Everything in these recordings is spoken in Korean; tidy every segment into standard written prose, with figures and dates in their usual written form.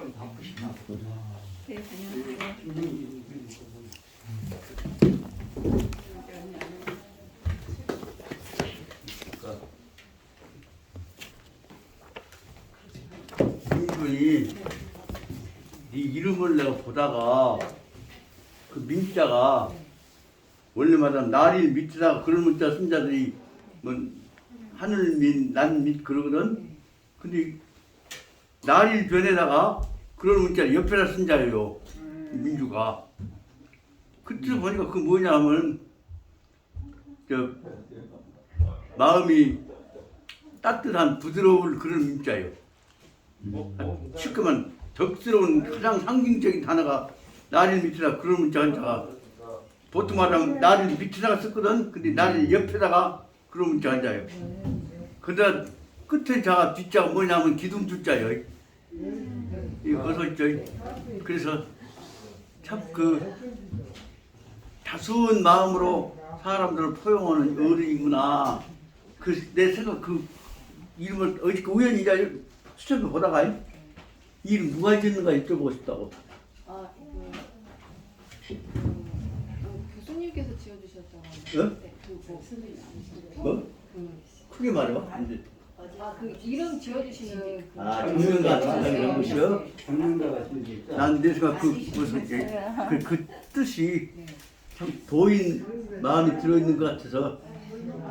네, 안녕하세요. 민준이 네 이름을 내가 보다가 그 민자가 원래 말하면 날일 밑에다가 그런 문자 쓴 자들이 뭐 하늘민, 난밑 그러거든. 근데 날일 변에다가 그런 문자 옆에다 쓴 자예요. 민주가. 그때 보니까 그 뭐냐면 저 마음이 따뜻한 부드러울 그런 문자예요. 시끄만 덕스러운 가장 상징적인 단어가 날일 밑에다 그런 문자 한자가 보통 말하면 날일 밑에다가 썼거든. 근데 날일 옆에다가 그런 문자 한자예요. 근데 끝에 자가 뒷자가 뭐냐면 기둥두자예요. 이거 벌써 있죠. 그래서 참 그 다수운 마음으로 사람들을 포용하는 어른이구나. 그 내 생각 그 이름을 어저께 우연히 수첩을 보다가 이 이름 누가 짓는가 여쭤보고 싶다고. 교수님께서 지어주셨다고. 뭐? 크게 말해봐. 안 돼. 그 이름 지어주시는 그 전문가 이런 것이요. 난 내 생각 그 뜻이 참 도인 마음이 들어있는 것 같아서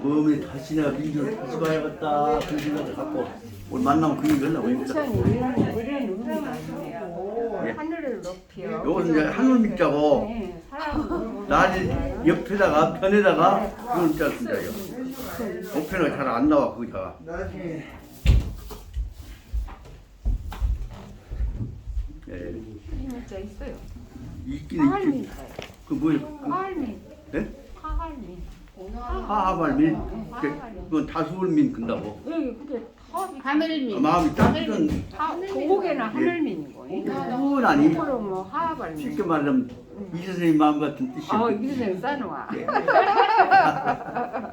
마음에 다시 내가 민주를 다시 봐야겠다 그런 생각을 갖고 오늘 만나면 그 얘기 하려고 했다. 이런 의미가 있네요. 하늘을 높여. 요것은 이제 하늘 밑자고 네, 사람을 날이 옆에다가 편에다가 그런 자 쓴다요. 옆에는 잘 안 나와 그 자가. 예, 이 문자 있어요. 있긴 있지. 하할민. 그 뭐예요? 하할민. 네? 하할민. 하하발민. 그건 다수울민 근다고. 여기 그게 하늘민. 마음이 따뜻한 고국에는 하늘민이고. 따뜻하니 그럼 뭐 하할민. 쉽게 말하면 이 선생님 마음 같은 뜻이에요. 이선생 싸놓아.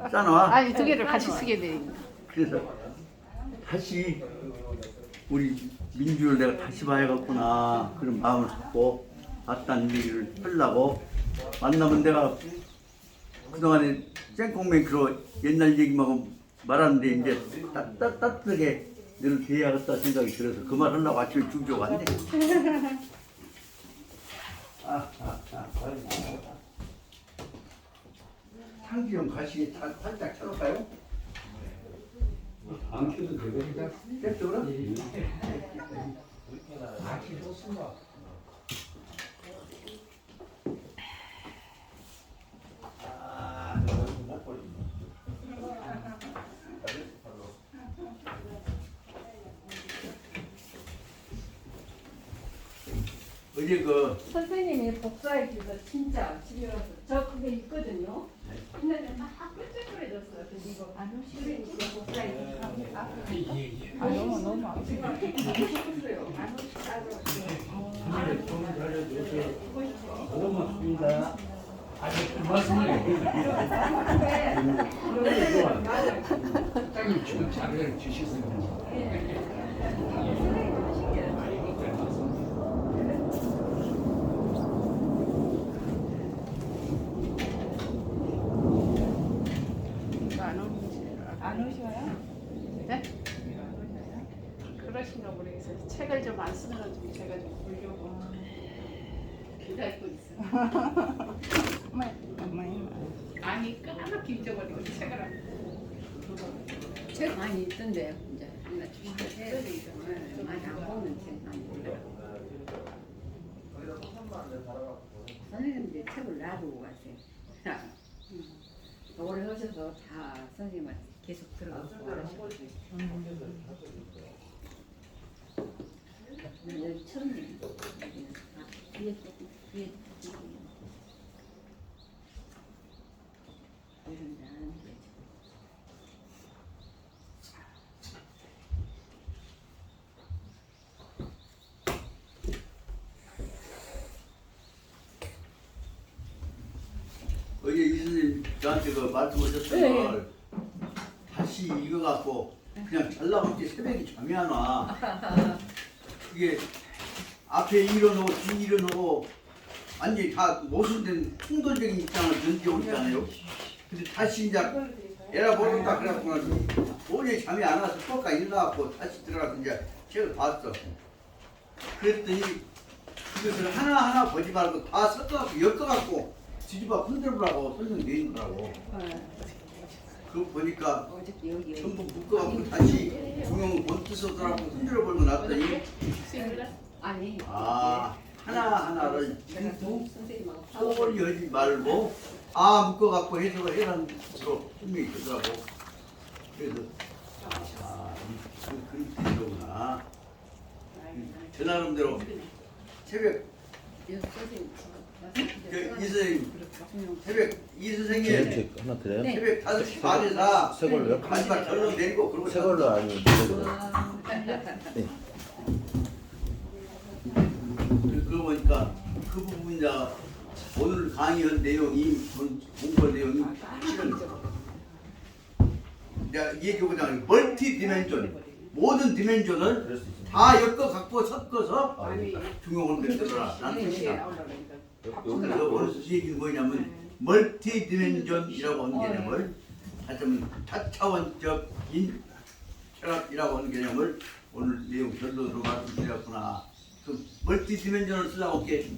싸놔. 아니 두 개를 같이 쓰게 돼. 그래서 다시 우리 민주를 내가 다시 봐야겠구나 그런 마음을 갖고 왔다는 얘기를 하려고 만나면 내가 그동안에 쌩콩맹크로 옛날 얘기만 말하는데 이제 따뜻하게 늘 대해야겠다 생각이 들어서 그 말 하려고 아침에 중조 갔네. 상지형 가시게 살짝 쳐놓을까요? 안 켜도 되거든요. 깼죠? 어제 그 선생님이 복사해 주셔서 진짜 집에 와서 저 그게 있거든요. 근데 막 끈적거려졌어요. 근데 이거 안 오시래 복사해 주셔서 너무 아프다. 안 고맙습니다. 장님 지금 자료를 주시세요. 안 오셔요? 네? 그러신가 모르겠어요. 책을 좀 안 쓰는 건 좀 제가 좀 보려고 기다리고 있어요. 아니 까맣게 잊어버리고 책을 안. 책 많이 있던데요. 이제 하나 주시면 많이 안 보는 책 많이 있더라고요. 선생님들이 책을 놔두고 가세요. 오래 하셔서 다 선생님한테 계속 들어가고 그러시고. 여기 처음에 뒤에 조금 뒤에 이런 데안 돼. 어제 이 선생님 저한테 그 말씀하셨던 네. 걸 다시 이거 갖고 그냥 잘라먹지 새벽에 잠이 안 와. 그게 앞에 일어나고 뒤 일어나고 완전히 다 모순된 충돌적인 입장을 전제하고 있잖아요. 근데 다시 이제 에라 모른다 그래갖고 오늘 잠이 안 와서 또까 일어나갖고 다시 들어가서 이제 책을 봤어. 그랬더니 그것을 하나하나 보지 말고 다 섞어갖고 엮어갖고 뒤집어 흔들으라고 설명되어 있는 거라고. 그거 보니까 어저께 여기 전부 묶어갖고 다시 중용을 못 뜻하더라고 흔들어 보고 났더니 아니 아 하나하나를 선생님하고 소홀히 하지 말고 묶어갖고 해석을 해라는 식으로 분명히 있더라고. 그래서 그렇게 되구나. 저 나름대로 새벽 이 선생님 새벽 이 선생님 이렇게 하나 드려요? 새벽 5시 반에서 새 걸로요? 마지막 결론 내리고 그러고 새 걸로 아니면 새 걸로? 그러고 보니까 그 부분이 오늘 강의한 내용이 공부한 내용이 실은 내가 얘기해보자면 멀티 디멘전 모든 디멘전을 다 엮어갖고 섞어서 중용을 만들어라 라는 뜻이다. 그래서 오늘 얘기는 뭐냐면 멀티 디멘전이라고 하는 개념을 하여튼 다차원적인 철학이라고 하는 개념을 오늘 내용 결론으로 말씀드렸구나. 그 멀티 디멘전을 쓰려고 할게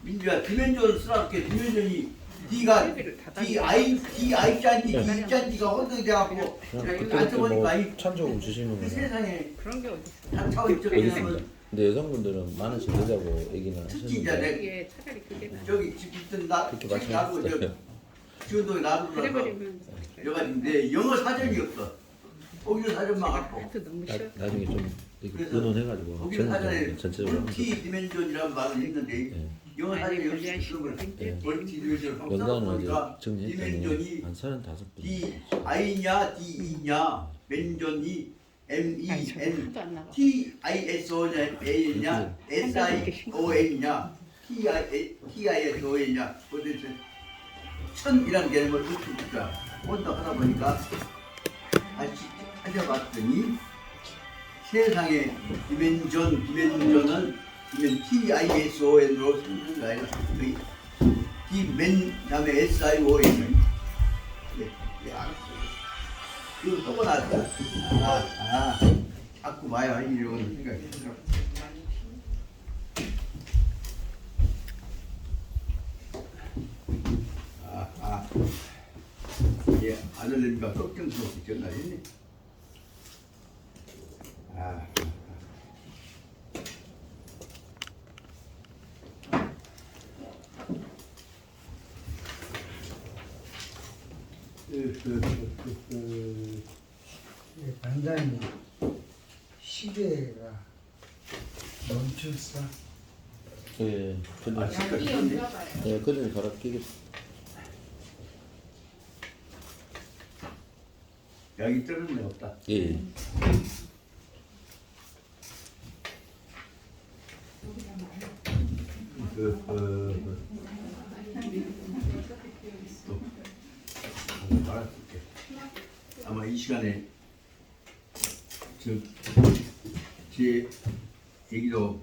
민주야 디멘전을 쓰라고 할게 디멘전이 네가 D 짠지 D 짠지가 혼동이 돼갖고 이거 앉혀보니까 이 찬조금 주시는 그 거예요. 세상에 그런 게 어딨어. 다차원적 개념을 근데 여성분들은 많으신 여자고 얘기는 특히 이제 하셨는데 이게 차라리 그게 나. 저기 집 있던 나 그렇게 책 놔두고 저 말씀하셨어요. 지원동에 놔두고 나서 그래버리면 여가지인데 영어 사전이 없어. 거기서 사전만 갖고 하여튼 너무 싫어. 나중에 좀 이렇게 그래서 의논해가지고 거기서 사전에 전체적으로 하면 멀티 디멘전이라는 말을 했는데 예. 영어 아니, 사전이 관리하시고 없어. 예. 멀티 디멘전 연간은 보니까 어제 디멘전이 정리했더니 한 35분 D-I냐 D-E냐 맨전이 M-E-N 하도 안 나가. T-I-S-O-N-냐 S-I-O-N이냐 T-I-S-O-N이냐 그래서 천이라는 개념을 붙입니다. 혼자 하다 보니까 다시 찾아봤더니 세상의 디멘전은 T-I-S-O-N으로 쓰는 게 아니라 디멘 다음에 S-I-O-N은 알았어요. 그거 하고 나서 자꾸 봐야 이러고 생각이 들어. 예, 아들님과 걱정스럽게 전화했네. 반장님 시계가 멈췄어. 예, 근데 예, 그전에 갈아 끼겠어. 여기 떨어진 데 없다. 예. 또 말할게. 아마 이 시간에 제 얘기도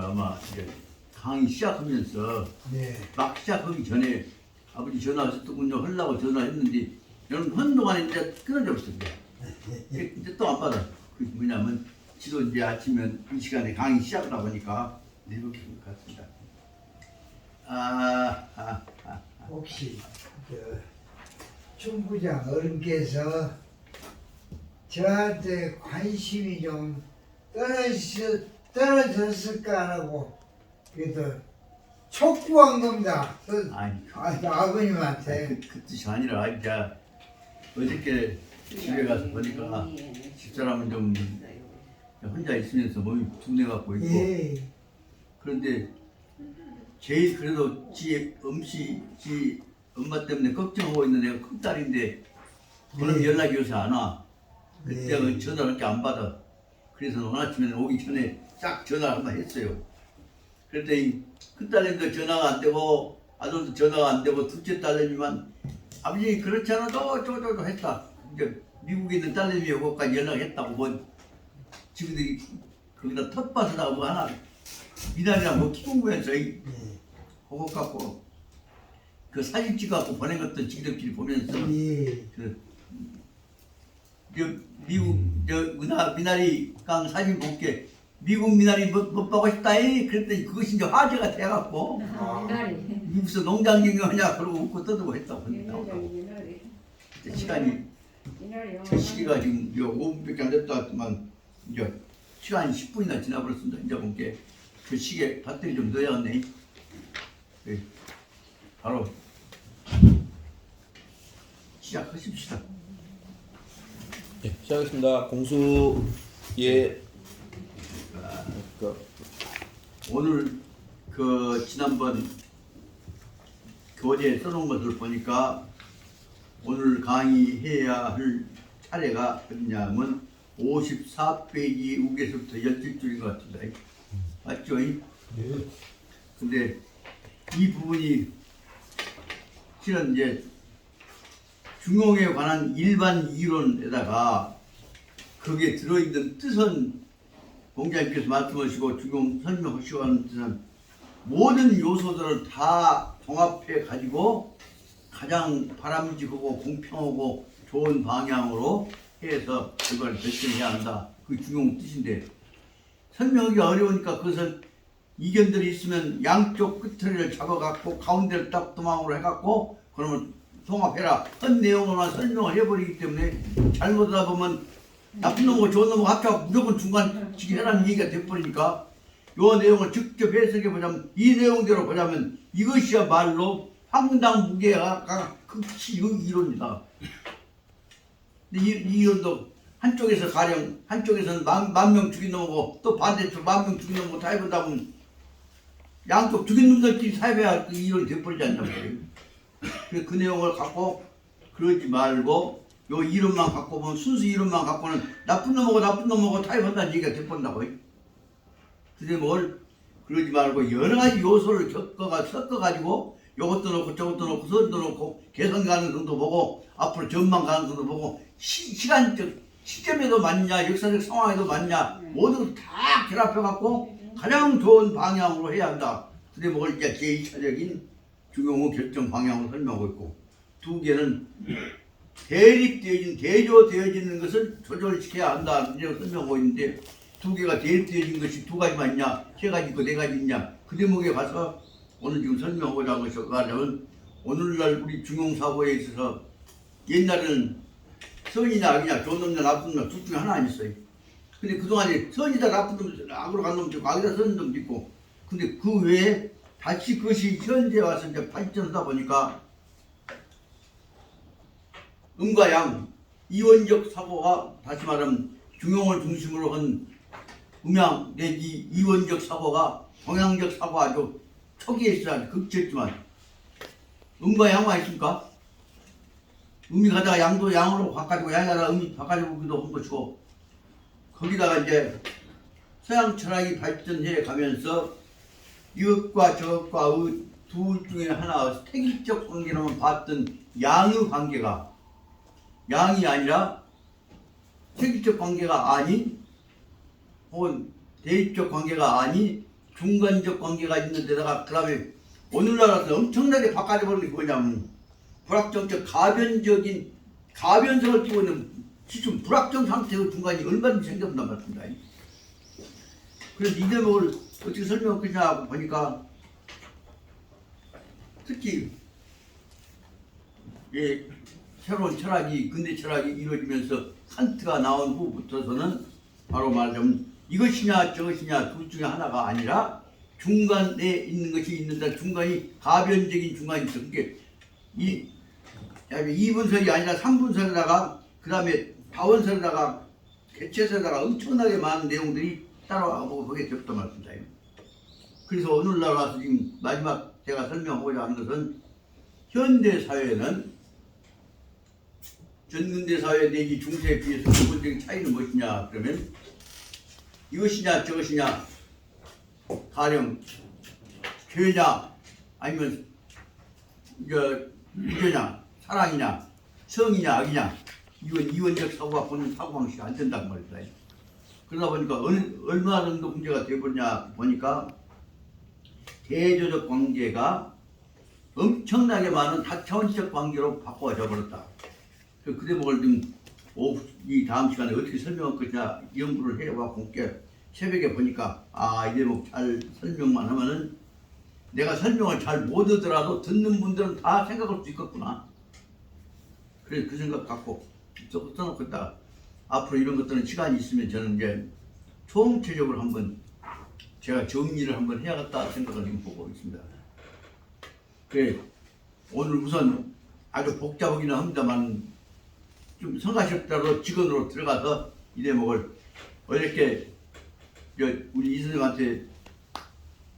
아마 이제 강의 시작하면서 네. 막 시작하기 전에 아버지 전화 왔었군요 하려고 전화했는데 저는 한동안 이제 끊어져 있었어요. 이제 또 안 받아. 그 뭐냐면 지도 이제 아침에 이 시간에 강의 시작하다 보니까 이렇게 같습니다. 혹시 중부장 어른께서 저한테 관심이 좀 떨어졌을까라고 그래도 촉구한 겁니다. 아니 아버님한테. 그 뜻이 아니라 이제 어저께 집에 가서 보니까 집사람은 좀 혼자 있으면서 몸이 둔해갖고 있고 예. 그런데 제일 그래도 지 엄마 때문에 걱정하고 있는 애가 큰딸인데 그런 네. 연락이 요새 안 와. 그때 네. 전화를 이렇게 안 받아. 그래서 오늘 아침에 오기 전에 싹 전화를 한번 했어요. 그랬더니 큰딸내미도 전화가 안 되고 아들도 전화가 안 되고 둘째 딸내미만 아버지 그렇지 않아도 저저저 했다. 이제 미국에 있는 딸내미하고까지 연락했다고 뭐 지금들이 거기다 텃밭에다가 뭐 하나 미나리랑 뭐 키우면서 예. 그거 갖고 그 사진 찍어갖고 보낸 것도 지들끼리 보면서 예. 저 미국 미나리 깡 사진 볼게 미국 미나리 못 보고 싶다이 그랬더니 그것이 이제 화제가 돼갖고 미나리. 미국에서 농장 경영하냐 그러고 웃고 떠들고 했다고 미나리. 시간이 미나리. 저 시기가 지금 5분밖에 안 됐다만 이제 시간이 10분이나 지나버렸습니다. 이제 본게 그 시계 배터리 좀 넣어야겠네. 네. 바로 시작하십시다. 예, 시작하겠습니다. 공수 예. 오늘 그 지난번 교재에 써놓은 것을 보니까 오늘 강의해야 할 차례가 어디냐면 54페이지 우에서부터 17줄인 것 같습니다. 맞죠? 근데 이 부분이 실은 이제 중용에 관한 일반 이론에다가 거기에 들어있는 뜻은 공자님께서 말씀하시고 중용 설명하시고 하는 뜻은 모든 요소들을 다 종합해 가지고 가장 바람직하고 공평하고 좋은 방향으로 해서 그걸 결정해야 한다. 그 중용 뜻인데 설명하기 어려우니까 그것을 이견들이 있으면 양쪽 끝을 잡아갖고 가운데를 딱 도망으로 해갖고 그러면 통합해라 한 내용으로만 설명을 해버리기 때문에 잘못하다 보면 나쁜 놈하고 좋은 놈하고 합쳐 무조건 중간치기 해라는 얘기가 돼버리니까 요 내용을 직접 해석해보자면 이 내용대로 보자면 이것이야말로 황당 무게가 극치 이론이다. 근데 이 이론도 한쪽에서 가령 한쪽에서는 만 명 죽인 놈하고 또 반대쪽 10,000명 죽인 놈하고 다 해보다 보면 양쪽 죽인 놈들끼리 사회해야 그 이론이 돼버리지 않나 말이에요. 그래서 그 내용을 갖고 그러지 말고 요 이론만 갖고 보면 순수 이론만 갖고는 나쁜 놈하고 타협한다는 얘기가 돼버린다고. 근데 뭘 그러지 말고 여러 가지 요소를 섞어가지고 요것도 넣고 저것도 넣고 선도 넣고 개선 가능성도 보고 앞으로 전망 가능성도 보고 시간적 시점에도 맞냐 역사적 상황에도 맞냐 모든 걸 다 결합해갖고 가장 좋은 방향으로 해야 한다. 근데 뭘 이제 제2차적인 중용의 결정 방향으로 설명하고 있고 두 개는 대조되어지는 것을 조절시켜야 한다. 이렇게 설명하고 있는데 두 개가 대립되어진 것이 두 가지만 있냐 세 가지 있고 네 가지 있냐 그 대목에 가서 오늘 지금 설명하고자 하는 것이 말하자면 오늘날 우리 중용사고에 있어서 옛날에는 선이냐 악이냐 좋은 놈이냐 나쁜 놈이냐 둘 중에 하나 아니었어요. 근데 그동안에 선이다 나쁜 놈 악으로 간 놈도 있고 악이다 선 놈도 있고 근데 그 외에 다시 그것이 현재 와서 이제 발전하다 보니까 음과 양 이원적 사고가 다시 말하면 중용을 중심으로 한 음양 내지 이원적 사고가 동양적 사고가 아주 초기에 있어야 극치였지만 음과 양만 있습니까? 음이 가다가 양도 양으로 바꿔주고 양이 가다가 음이 바꿔주고 기도 한 것이고 거기다가 이제 서양 철학이 발전해 가면서 이것과 저것과의 둘 중에 하나 태기적 관계로만 봤던 양의 관계가 양이 아니라 태기적 관계가 아닌 혹은 대립적 관계가 아닌 중간적 관계가 있는 데다가 그 다음에 오늘날에서 엄청나게 바꿔져 버린 게 뭐냐면 불확정적 가변적인 가변성을 띠고 있는 지금 불확정 상태의 중간이 얼마든지 생겨난단 말입니다. 그래서 이 대목을 어떻게 설명했냐 보니까 특히 새로운 철학이 근대 철학이 이루어지면서 칸트가 나온 후부터서는 바로 말하자면 이것이냐 저것이냐 둘 중에 하나가 아니라 중간에 있는 것이 있는데 중간이 가변적인 중간이 있어. 그게 2분설이 아니라 3분설에다가 그 다음에 다원설에다가 개체설에다가 엄청나게 많은 내용들이 따라와보고 그게 되었단 말입니다. 그래서 오늘날 와서 지금 마지막 제가 설명하고자 하는 것은 현대 사회는 전근대 사회 내지 중세에 비해서 기본적인 차이는 무엇이냐 그러면 이것이냐 저것이냐 가령 죄냐 아니면 유죄냐 사랑이냐 성이냐 악이냐 이건 이원적 사고가 보는 사고방식이 안 된다고 말입니다. 그러다 보니까 얼마 정도 문제가 되어버리냐 보니까 대조적 관계가 엄청나게 많은 다차원적 관계로 바꿔져 버렸다. 그 대목을 좀 오후 이 다음 시간에 어떻게 설명할 것이냐 연구를 해와고 새벽에 보니까 이 대목 잘 설명만 하면은 내가 설명을 잘 못하더라도 듣는 분들은 다 생각할 수 있겠구나. 그래서 그 생각 갖고 써놓고 있다가 앞으로 이런 것들은 시간이 있으면 저는 이제 총체적으로 한번 제가 정리를 한번 해야겠다 생각을 지금 보고 있습니다. 그래 오늘 우선 아주 복잡하기는 합니다만 좀 성가시더라도 직원으로 들어가서 이 대목을 어렵게 우리 이 선생님한테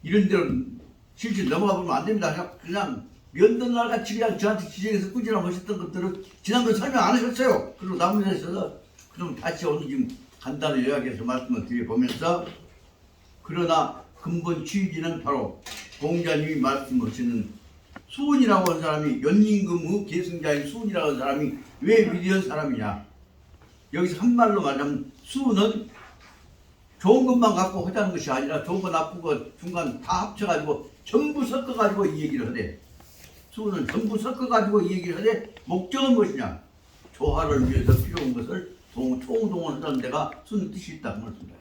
이런 데로 실실 넘어가 보면 안 됩니다. 그냥 면도날 같이 그냥 저한테 지적해서 꾸준하게 하셨던 것들을 지난번에 설명 안 하셨어요. 그리고 남문에 있어서 그럼 다시 오늘 지금 간단히 요약해서 말씀을 드려보면서 그러나 근본 취지는 바로 공자님이 말씀하시는 수은이라고 하는 사람이 연임금의 계승자인 수은이라고 하는 사람이 왜 위대한 사람이냐. 여기서 한말로 말하면 수은은 좋은 것만 갖고 하자는 것이 아니라 좋은 거 나쁜 거 중간 다 합쳐가지고 전부 섞어가지고 이 얘기를 하대. 수은은 전부 섞어가지고 이 얘기를 하되 목적은 무엇이냐. 조화를 위해서 필요한 것을 총동원하는 데가 수는 뜻이 있다고 말씀합니다.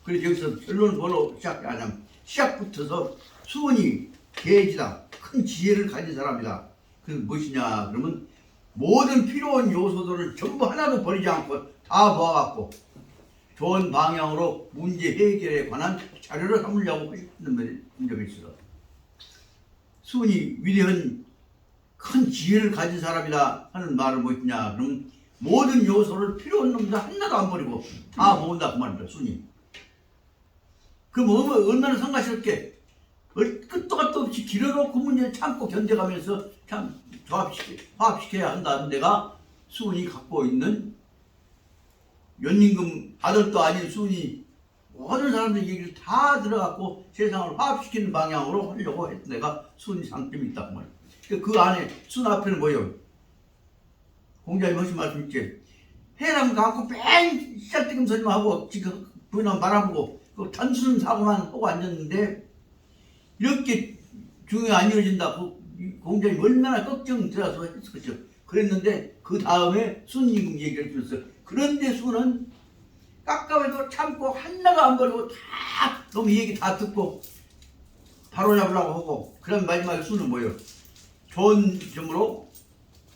그래서 여기서 결론은 뭐로 시작하냐면 시작부터서 수은이 계지다. 큰 지혜를 가진 사람이다. 그게 무엇이냐 그러면 모든 필요한 요소들을 전부 하나도 버리지 않고 다 모아갖고 좋은 방향으로 문제 해결에 관한 자료를 삼으려고 하시는 점이 있어. 수은이 위대한 큰 지혜를 가진 사람이다 하는 말은 무엇이냐 그러면 모든 요소를 필요한 놈들 하나도 안 버리고 다 모은다 그 말입니다. 수은이. 그럼 얼마나 성가스럽게 끝도 갓도 없이 길어놓고 문제를 참고 견뎌가면서 참 화합시켜야 한다는 데가 수은이 갖고 있는 연임금 아들도 아닌 수은이 모든 사람들 얘기를 다 들어갖고 세상을 화합시키는 방향으로 하려고 했던 데가 수은이 장점이 있다고 말이에요. 그 안에 수은 앞에는 뭐예요? 공자님 하신 말씀 있지? 해랑 갖고 뺑 시작되금 소리만 하고 지금 부인하고 말아보고 그 단순 사고만 하고 앉았는데 이렇게 중요히 안 이루어진다. 공자님 얼마나 걱정되어서 했었죠. 그랬는데 그 다음에 수은임금 얘기를 해줬어요. 그런데 수는 깝깝해도 참고 하나도 안 버리고 다 너무 얘기 다 듣고 바로 잡으려고 하고 그럼 마지막에 수는 뭐예요? 좋은 점으로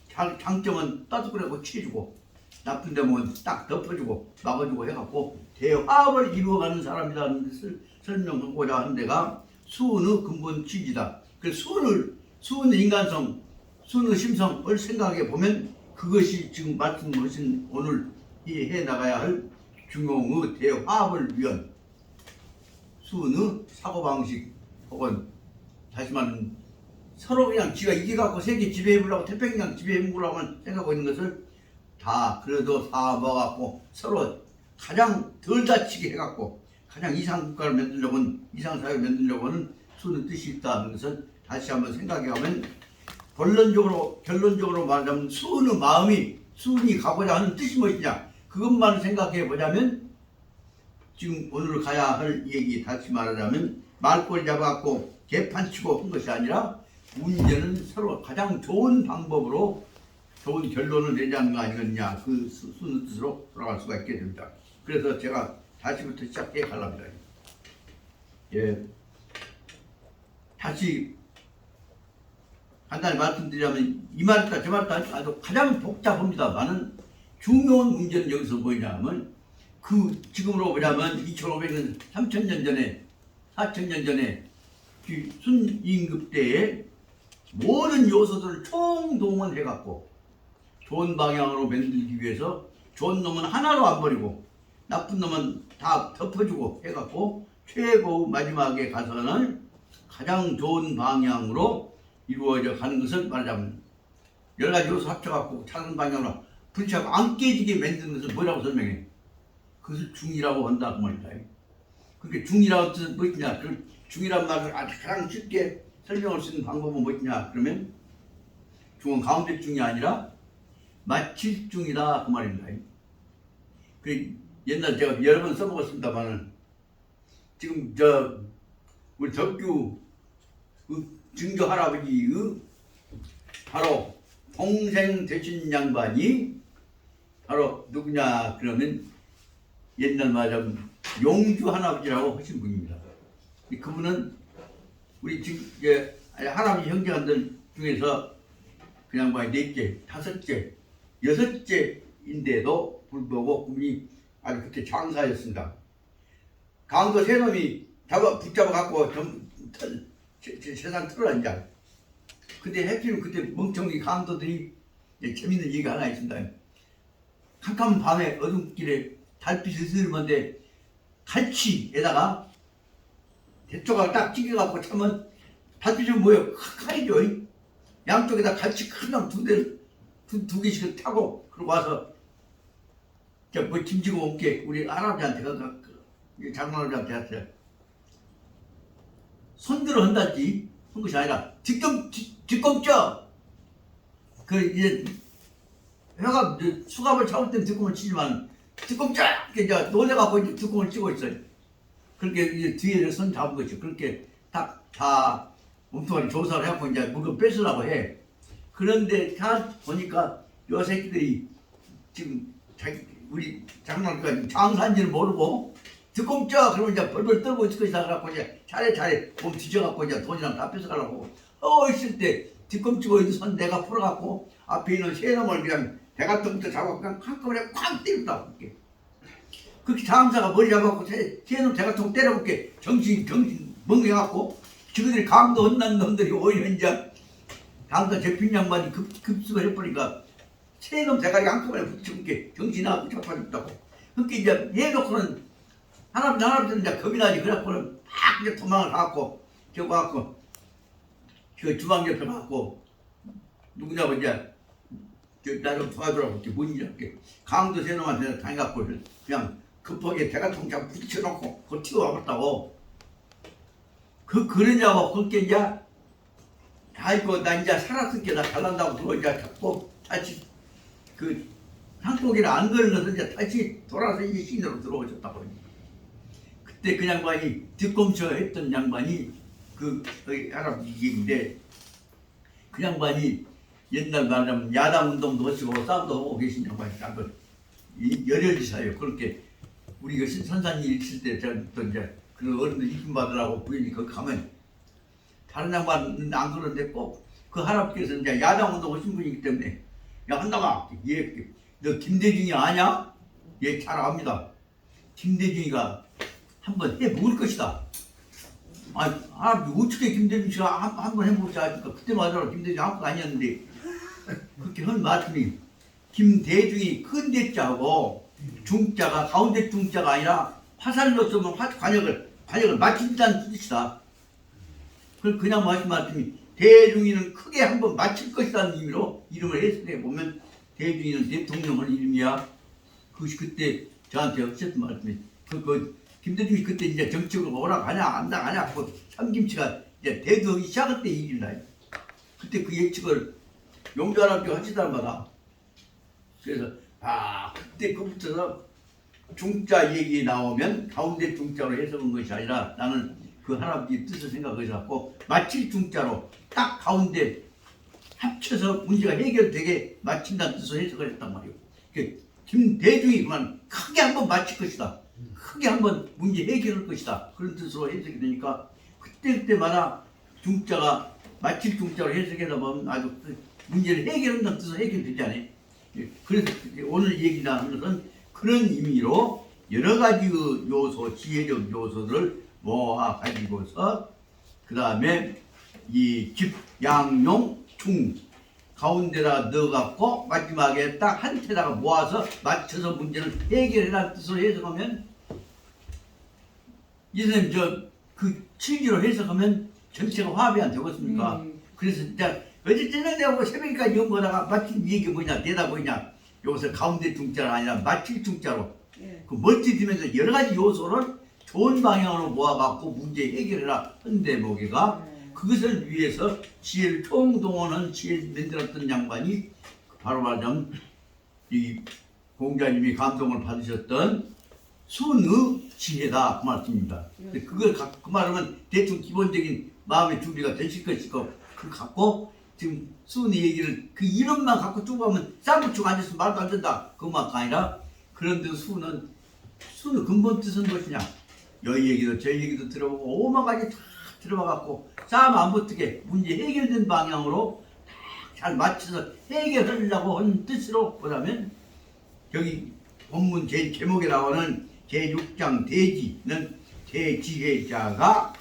장점은 따뜻하고 취해주고 나쁜 점은 딱 덮어주고 막아주고 해갖고 대화합을 이루어가는 사람이라는 것을 설명하고자 하는 데가 수은의 근본 취지다. 그래서 수은의 인간성, 수은의 심성을 생각해 보면 그것이 지금 말씀하신 오늘 해 나가야 할 중용의 대화합을 위한 수은의 사고방식 혹은 다시 말하면 서로 그냥 지가 이겨갖고 세계 지배해보려고 태평양 지배해보려고 생각하고 있는 것을 다 그래도 다 모아갖고 서로 가장 덜 다치게 해갖고 가장 이상국가를 만들려고는 이상사회를 만들려고는 수는 뜻이 있다는 것을 다시 한번 생각해보면 결론적으로 말하자면 수은의 마음이 수은이 가고자 하는 뜻이 무엇이냐 그것만 생각해 보자면 지금 오늘 가야 할 얘기 다시 말하자면 말꼬리 잡아갖고 개판치고 한 것이 아니라 문제는 서로 가장 좋은 방법으로 좋은 결론을 내자는 거 아니겠냐 그 수는 뜻으로 돌아갈 수가 있게 됩니다. 그래서 제가 다시부터 시작해 가랍니다. 예, 다시 간단히 말씀드리자면 이 말과 저 말과 아주 가장 복잡합니다만은 중요한 문제는 여기서 뭐냐면 그 지금으로 보자면 2500년 3000년 전에 4000년 전에 순임금 때에 모든 요소들을 총동원해 갖고 좋은 방향으로 만들기 위해서 좋은 놈은 하나도 안 버리고 나쁜 놈은 다 덮어주고 해갖고 최고 마지막에 가서는 가장 좋은 방향으로 이루어져 가는 것을 말하자면 여러 가지 요소 합쳐갖고 작은 방향으로 부딪혀서 안 깨지게 만드는 것을 뭐라고 설명해? 그것을 중이라고 한다 그 말이다. 그러니까 중이라고 뜻은 무엇이냐? 그 중이란 말을 아주 가장 쉽게 설명할 수 있는 방법은 무엇이냐? 그러면 중은 가운데 중이 아니라 마칠 중이다 그 말입니다. 그 옛날 제가 여러 번 써먹었습니다만은 지금 우리 덕규 증조 할아버지의 바로 동생 되신 양반이 바로 누구냐 그러면 옛날 말하면 용주 할아버지라고 하신 분입니다. 그분은 우리 지금 할아버지 형제간들 중에서 그 양반이 4째, 5째, 6째인데도 불구하고 그분이 아주 그때 장사였습니다. 강도 세 놈이 붙잡아 갖고 세상 틀어앉아. 근데 해피는 그때 멍청이 강도들이 재밌는 얘기가 하나 있습니다. 캄캄한 밤에 어둠길에 달빛이 스스름한데 갈치에다가 대쪽을 딱 찌개갖고 차면 달빛이 뭐예요? 칼이죠. 양쪽에다 갈치 큰 놈 두 개씩 타고 그러고 와서 뭐 짐지고 온게 우리 할아버지한테 장모할아버지한테 했어요. 손들어 한다지 한 것이 아니라 뒷검져. 그 이제 혀가 수갑을 잡을 때는 뒷검을 치지만 뒷검져 이렇게 이제 놀래갖고 이제 뒷검을 치고 있어요. 그렇게 이제 뒤에 손 잡은 거죠. 그렇게 딱 다 몸뚱아리 조사를 해갖고 이제 물건 뺏으려고 해. 그런데 다 보니까 요 새끼들이 지금 우리 장난감 장사인지는 모르고 뒷검져 그러면 이제 벌벌 떨고 있을 것이다 그래갖고 이제 차례 몸 뒤져갖고 이제 돈이랑 다 뺏어가려고 있을 때 뒷검지고 있는 손 내가 풀어갖고 앞에 있는 새 놈을 그냥 대가통부터 잡아갖고 그냥 한꺼번에 쾅 때렸다. 그렇게 장사가 머리 잡아갖고 새 놈 대가통 때려볼게 정신 멍해갖고 지그들이 강도 혼난 놈들이 오히려 이제 강도 제핀 양반이 급습을 해버리니까 새 놈 대가리 한꺼번에 붙여볼게 정신이 나갖고 잡아줬다고. 그렇게 이제 해놓고는 할아버지는 이제 겁이 나지. 그래갖고는 막 이제 도망을 가갖고 저거 갖고 그 주방 옆에 가갖고 누구냐고 이제 나 좀 도와주라고 이렇게 뭔 일이야. 강도 새 놈한테 다녀갖고 그냥 급하게 대가통 잡고 부딪혀놓고 그걸 튀어와봤다고. 그러냐고 그렇게 이제 아이고 나 이제 살았으니까 나 잘난다고 그거 이제 잡고 다시 그 한국이라 안 걸려서 이제 다시 돌아서 이제 신으로 들어오셨다고. 그때 그 양반이 뒷검쳐 했던 양반이 그 할아버지 얘기인데 그 양반이 옛날 말하면 야당 운동도 하시고 싸움도 하고 계신 양반이 그 열혈지사예요. 그렇게 우리 그 선산이 있을 때 제가 또 이제 그 어른들 입힘 받으라고 부인이 거기 가면 다른 양반은 안 그러는데 꼭 그 할아버지께서 이제 야당 운동 하신 분이기 때문에 야 한다마 너 김대중이 아냐? 얘 잘 압니다. 김대중이가 한번 해볼 것이다. 어떻게 김대중 씨가 한번 해보자 하니까 그때 맞아라. 김대중 아무것도 아니었는데 그렇게 한 말씀이 김대중이 큰 대자하고 중자가 가운데 중자가 아니라 화살로 쓰면 관역을 맞춘다는 뜻이다. 그냥 말씀이 대중이는 크게 한번 맞힐 것이라는 의미로 이름을 해석해 보면 대중이는 대통령을 이름이야. 그것이 그때 저한테 하셨던 말씀이 김대중이 그때 이제 정치적으로 오락하냐 안 나가냐 그 삼김치가 이제 대두하기 시작할 때 일이라. 그때 그 예측을 용주 할아버지가 하시단 말이야. 그래서 그때 그부터서 중자 얘기 나오면 가운데 중자로 해석한 것이 아니라 나는 그 할아버지 뜻을 생각해서 마칠 중자로 딱 가운데 합쳐서 문제가 해결되게 마친다는 뜻으로 해석을 했단 말이에요. 김대중이 그만 크게 한번 마칠 것이다. 크게 한번 문제 해결할 것이다. 그런 뜻으로 해석이 되니까 그때마다 중자가 마칠 중자로 해석해서 보면 아주 문제를 해결한다는 뜻으로 해결되지 않아요. 그래서 오늘 얘기 나누는 것은 그런 의미로 여러 가지 요소, 지혜적 요소들을 모아 가지고서 그 다음에 이 집, 양용, 중 가운데다 넣어갖고 마지막에 딱 한 테다가 모아서 맞춰서 문제를 해결해라는 뜻으로 해석하면 이 선생님 그 7기로 해석하면 전체가 화합이 안 되겠습니까? 그래서 이제 어제 저녁에 새벽까지 연구하다가 마침 이게 뭐냐 대답 뭐냐 여기서 가운데 중자가 아니라 마칠 중자로 그 멀티디면서 여러 가지 요소를 좋은 방향으로 모아갖고 문제 해결해라 한 대목이가 그것을 위해서 지혜를 총동원한 지혜를 만들었던 양반이 바로 말하자면 이 공자님이 감동을 받으셨던 순의 지혜다 그 말씀입니다. 근데 그걸 그 말하면 대충 기본적인 마음의 준비가 되실 것이고 그걸 갖고 지금 순의 얘기를 그 이름만 갖고 쭉 가면 쌍부추가 앉아서 말도 안 된다 그것만 아니라 그런데 순의 근본 뜻은 무엇이냐 여기 얘기도 저 얘기도 들어보고 오만 가지 다 들어봐갖고 싸움 안 붙게 문제 해결된 방향으로 잘 맞춰서 해결하려고 하는 뜻으로 보자면 여기 본문 제목에 나오는 제6장 대지는 대지혜자가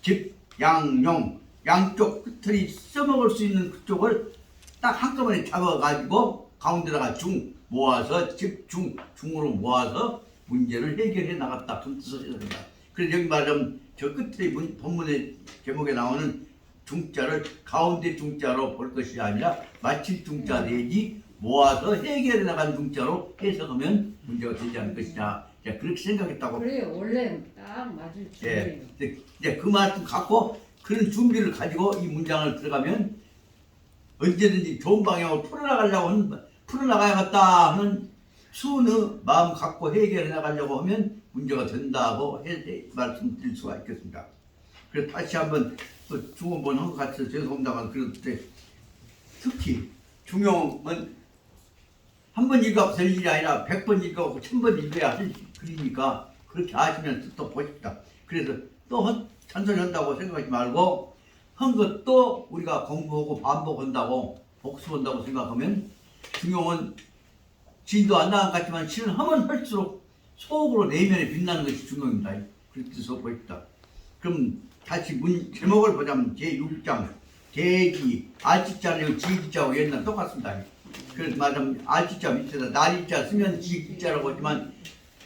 집, 양, 용 양쪽 끝을 써먹을 수 있는 그쪽을 딱 한꺼번에 잡아가지고 가운데다가 중 모아서 중으로 모아서 문제를 해결해 나갔다 그런 뜻을 해야 된다. 그래서 여기 말하면 저 끝에 본문의 제목에 나오는 중자를 가운데 중자로 볼 것이 아니라 마칠 중자 내지 모아서 해결해 나간 중자로 해석하면 문제가 되지 않을 것이냐 그렇게 생각했다고. 그래요. 원래 딱 맞을 줄이에요. 이제 그 말씀 갖고 그런 준비를 가지고 이 문장을 들어가면 언제든지 좋은 방향으로 풀어나가야겠다 하는 순의 마음 갖고 해결해 나가려고 하면 문제가 된다고 말씀드릴 수가 있겠습니다. 그래서 다시 한번 또 중원본 한 것 같아서 죄송합니다만 그런데 특히 중용은 한 번 읽어도 될 일이 아니라 100번 읽어고 1000번 읽어야 할 글이니까 그렇게 아시면서 또 보십시다. 그래서 또 찬성한다고 생각하지 말고 한 것도 우리가 공부하고 반복한다고 복습한다고 생각하면 중용은 진도 안 나간 것 같지만 실은 하면 할수록 속으로 내면에 빛나는 것이 중용입니다. 그렇게 해서 보십시다. 그럼 다시 제목을 보자면 제6장 대지 알지자는 지지자하고 옛날 똑같습니다. 그래서 말하면 알지자 밑에다 날이자 쓰면 지지자라고 하지만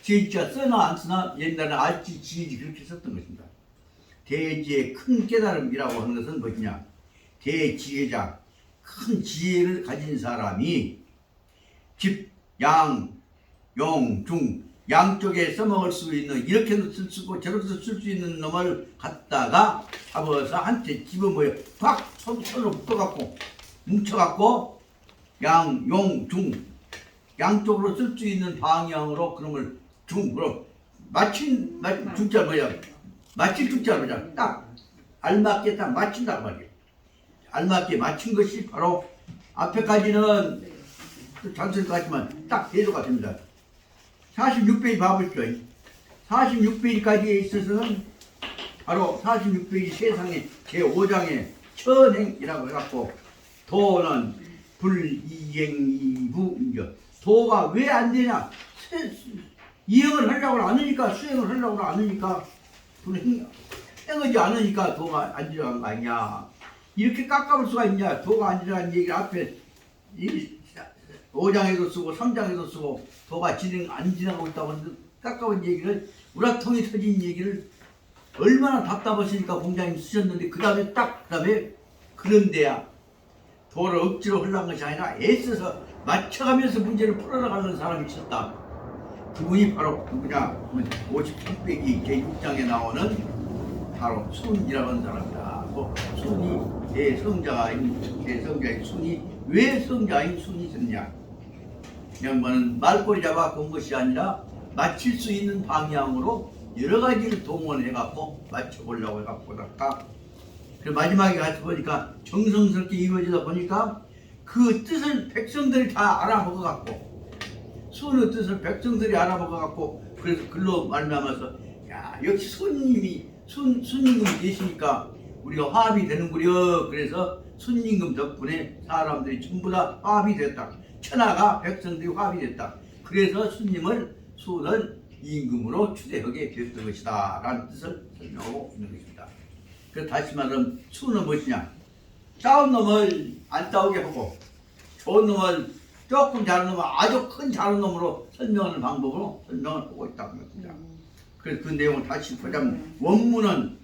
지지자 쓰나 안 쓰나 옛날에 알지 지지 그렇게 썼던 것입니다. 대지의 큰 깨달음이라고 하는 것은 무엇이냐 대지혜자 큰 지혜를 가진 사람이 집, 양, 용, 중 양쪽에 써먹을 수 있는 이렇게도 쓸 수 있고 저렇게도 쓸 수 있는 놈을 갖다가 잡아서 한테 집어모여 꽉 손으로 묶어갖고 뭉쳐갖고 양, 용, 중 양쪽으로 쓸 수 있는 방향으로 그놈을 중으로 맞힌 중자 뭐야 맞힐 중자 뭐야 딱 알맞게 딱 맞춘단 말이에요. 알맞게 맞춘 것이 바로 앞에까지는 단순하지만 딱 대조가 됩니다. 46페이지 봐보십시오. 46페이지까지에 있어서는 바로 46페이지 세상의 제5장의 천행이라고 해갖고 도는 불이행이후인겨 도가 왜 안 되냐 이행을 하려고 안 하니까 수행을 하려고 안 하니까 행하지 않으니까 도가 안 들어간 거 아니냐 이렇게 깎아볼 수가 있냐 도가 안 들어간 얘기를 앞에 5장에도 쓰고 3장에도 쓰고 도가 안 지나가고 있다고 하는데 깎아본 얘기를 우라통이 터진 얘기를 얼마나 답답하시니까 공장님 쓰셨는데 그 다음에 그런데야 도를 억지로 흘러간 것이 아니라 애써서 맞춰가면서 문제를 풀어나가는 사람이 있었다. 그분이 바로 누구냐 53페이지 제6장에 나오는 바로 순이라고 하는 사람이다. 순이 대성자인 순이 왜 성자인 순이 됐냐 양반은 말꼬리 잡아갖고 온 것이 아니라 맞힐 수 있는 방향으로 여러 가지를 동원해갖고 맞춰보려고 해갖고 딱 그 마지막에 같이 보니까 정성스럽게 이루어지다 보니까 그 뜻을 백성들이 다 알아먹어갖고 순의 뜻을 백성들이 알아먹어갖고 그래서 글로 말미암아서 야 역시 순님이 계시니까 우리가 화합이 되는구려. 그래서 순임금 덕분에 사람들이 전부 다 화합이 됐다. 천하가 백성들이 화합이 됐다. 그래서 순을 임금으로 추대하게 됐던 것이다 라는 뜻을 설명하고 있는 것입니다. 그래서 다시 말하면 순은 무엇이냐 싸운 놈을 안 싸우게 하고 좋은 놈을 조금 잘하는 놈을 아주 큰 잘하는 놈으로 설명하는 방법으로 설명을 하고 있다고 합니다. 그래서 그 내용을 다시 보자면 원문은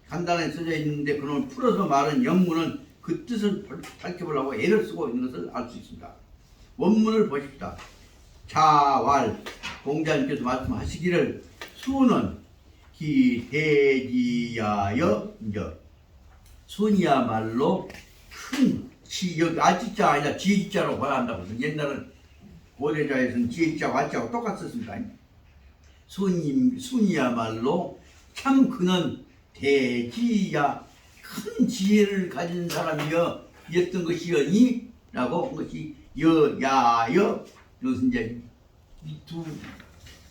간단하게 써져 있는데 그놈을 풀어서 말한 영문은 그 뜻을 밝혀보려고 애를 쓰고 있는 것을 알 수 있습니다. 원문을 보십시다. 자왈 공자님께서 말씀하시기를 수는 기대지야여 순이야말로 큰 여기 아지자 아니라 지지자로 봐야 한다고. 옛날은 고대자에서는 지지자와 아지자하고 똑같았습니다. 순이야말로 참 그는 대지야 큰 지혜를 가진 사람이여 였던 것이여니 라고 한 것이 여야여. 이것은 이제 이 두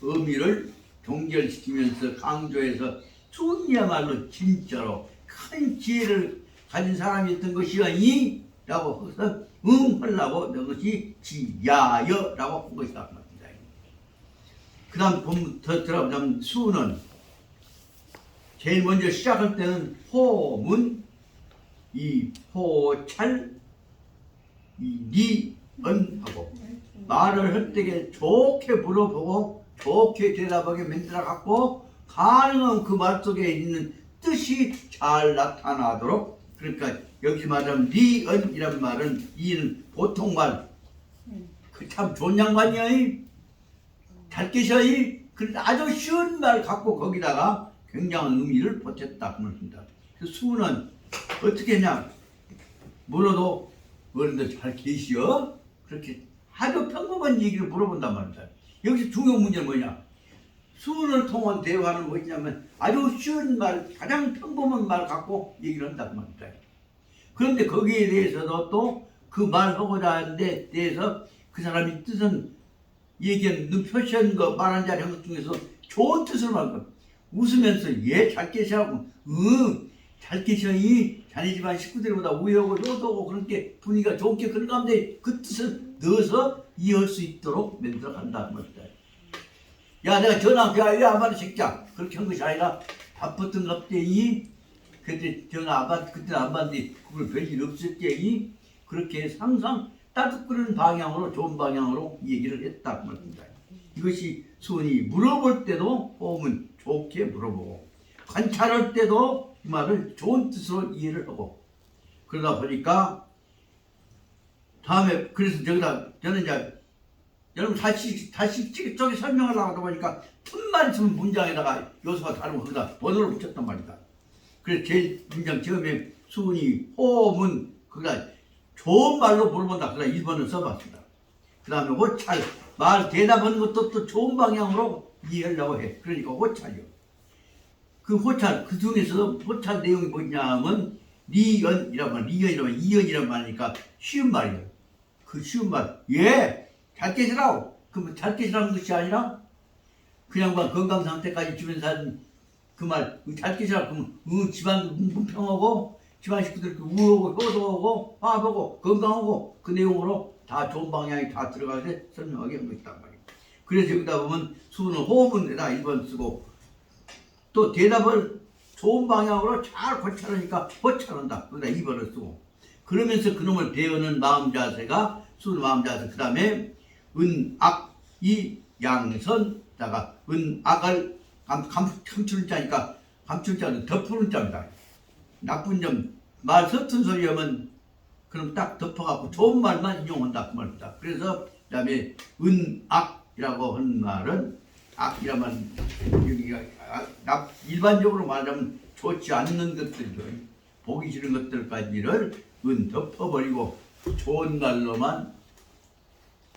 의미를 동결시키면서 강조해서 순이야말로 진짜로 큰 지혜를 가진 사람이었던 것이여니 라고 해서 하려고 한 것이 지야여 라고 한 것이다 말입니다. 그 다음 더 들어보자면 수는 제일 먼저 시작할 때는 호문, 이 호찰, 이 리언하고 말을 할 때에 좋게 물어보고 좋게 대답하게 만들어 갖고 가능한 그 말 속에 있는 뜻이 잘 나타나도록. 그러니까 여기 말하면 리언이란 말은 이는 보통 말, 그 참 좋은 양반이야. 잘 계셔이. 그런데 아주 쉬운 말 갖고 거기다가 굉장한 의미를 보탰다 그 말입니다. 그 수는 어떻게 했냐? 물어도 어른들 잘 계시어? 그렇게 아주 평범한 얘기를 물어본단 말입니다. 여기서 중요한 문제는 뭐냐? 수은을 통한 대화는 뭐냐면 아주 쉬운 말, 가장 평범한 말 갖고 얘기를 한단 말입니다. 그런데 거기에 대해서도 또 그 말하고자 하는 데 대해서 그 사람이 뜻은 얘기한 표시한 거 말한 자리 한 것 중에서 좋은 뜻을 말한 거. 웃으면서 잘 계시라고 잘 계셔이 자네 집안 식구들보다 우애하고 효도하고 그렇게 분위기가 좋게 그런 가운데 그 뜻을 넣어서 이해할 수 있도록 만들어 간다는 것이다. 야 내가 전화 야 아빠는 새끼야 그렇게 한 것이 아니라 바빴던 갑자기 그때 전화 안 받 그때 안 받는데 그걸 별일 없었지. 그렇게 항상 따뜻한 방향으로 좋은 방향으로 얘기를 했다 그 말입니다. 이것이 수은이 물어볼 때도 호흡은 좋게 물어보고 관찰할 때도 이 말을 좋은 뜻으로 이해를 하고 그러다 보니까 다음에 그래서 저기다 저는 이제 여러분 다시 저기 설명하려고 하다 보니까 틈만 있으면 문장에다가 요소가 다르고 거기다 번호를 붙였단 말이다. 그래서 제일 문장 처음에 수은이 호흡은 거기다 좋은 말로 물어본다. 그래서 1번을 써봤습니다. 그 다음에 호찰 말 대답하는 것도 또 좋은 방향으로 이해하려고 해. 그러니까 호찰이요. 그 호찰 그 중에서도 호찰 내용이 뭐냐면 리언이란 말, 리언이란 말, 이언이란 말이니까 쉬운 말이에요. 그 쉬운 말, 잘 계시라고. 그러면 잘 계시라는 것이 아니라 그냥 건강 상태까지 주변 사는 그 말, 잘 계시라고 그러면 집안 문평하고 집안 식구들 우하고 효도하고 화합하고 건강하고 그 내용으로 다 좋은 방향이 다 들어가서 설명하게 한 것이단 말이에요. 그래서 여기다 보면 수는 호흡은에다 1번 쓰고 또 대답을 좋은 방향으로 잘 관찰하니까 호찰한다. 거기다 2번을 쓰고 그러면서 그놈을 배우는 마음 자세가 수는 마음 자세. 그 다음에 은악이 양선자가 은악을 감추는 자니까 감추는 자는 덮는 자입니다. 나쁜 점, 말 서툰 소리 하면 그럼 딱 덮어갖고 좋은 말만 인용한다 그 말입니다. 그래서 그 다음에 은악이라고 하는 말은 악이란 말은 여기가 일반적으로 말하자면 좋지 않는 것들도 보기 싫은 것들까지를 덮어버리고 좋은 말로만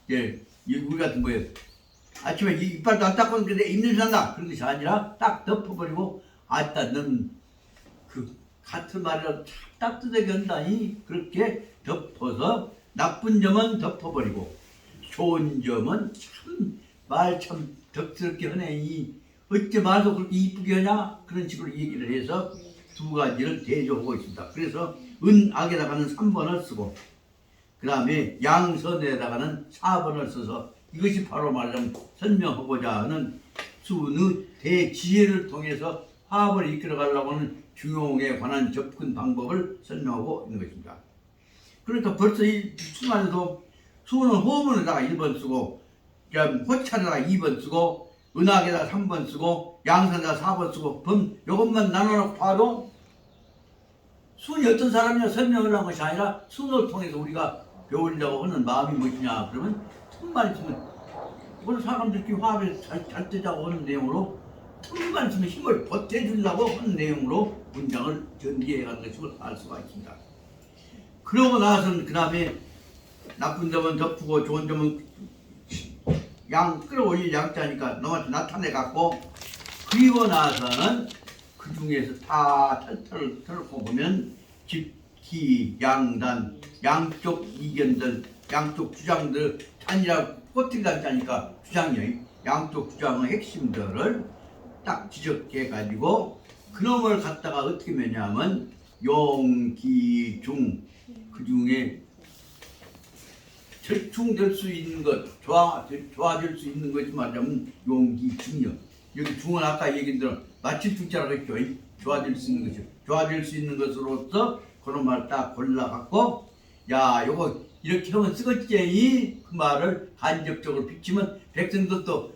우리 같은 거예요. 아침에 이빨도 안 닦고 근데 입냄새 난다 그런 것이 아니라 딱 덮어버리고 아따 넌 그 같은 말이라도 참 따뜻하게 한다니 그렇게 덮어서 나쁜 점은 덮어버리고 좋은 점은 말 참 덕스럽게 하네. 어째 말도 그렇게 이쁘게 하냐 그런 식으로 얘기를 해서 두 가지를 대조하고 있습니다. 그래서 은악에다가는 3번을 쓰고 그 다음에 양선에다가는 4번을 써서 이것이 바로 말하자면 설명하고자 하는 수의 대지혜를 통해서 화합을 이끌어가려고 하는 중용에 관한 접근 방법을 설명하고 있는 것입니다. 그러니까 벌써 이 수만에서 수는 호문에다가 1번 쓰고 호찰에다가 2번 쓰고 은학에다가 3번 쓰고 양선에다가 4번 쓰고 그럼 이것만 나눠놓고 봐도 수는 어떤 사람이냐 설명을 한 것이 아니라 수를 통해서 우리가 배우려고 하는 마음이 무엇이냐 그러면 틈만 있으면 우리 사람들끼리 화합에 잘 되자고 하는 내용으로 틈만 있으면 힘을 보태주려고 하는 내용으로 문장을 전개해가는 것을 알 수가 있습니다. 그러고 나서는 그 다음에 나쁜 점은 덮고 좋은 점은 양 끌어올릴 양자니까 너한테 나타내 갖고 그리고 나서는 그 중에서 다 털털 털고 보면 집기 양단 양쪽 이견들 양쪽 주장들 단이라 꼬투리 단자니까 주장이 양쪽 주장의 핵심들을 딱 지적해 가지고 그놈을 갖다가 어떻게 매냐면 용기중 그 중에 절충될 수 있는 것, 좋아질 수 있는 것이 말하자면 용기중이요. 여기 중은 아까 얘기 들어 마칠 중자라고 했죠. 좋아질 수 있는 것이요. 좋아질 수 있는 것으로서 그런 말 딱 골라갖고 야 요거 이렇게 하면 쓰겠지 그 말을 간접적으로 비치면 백성들도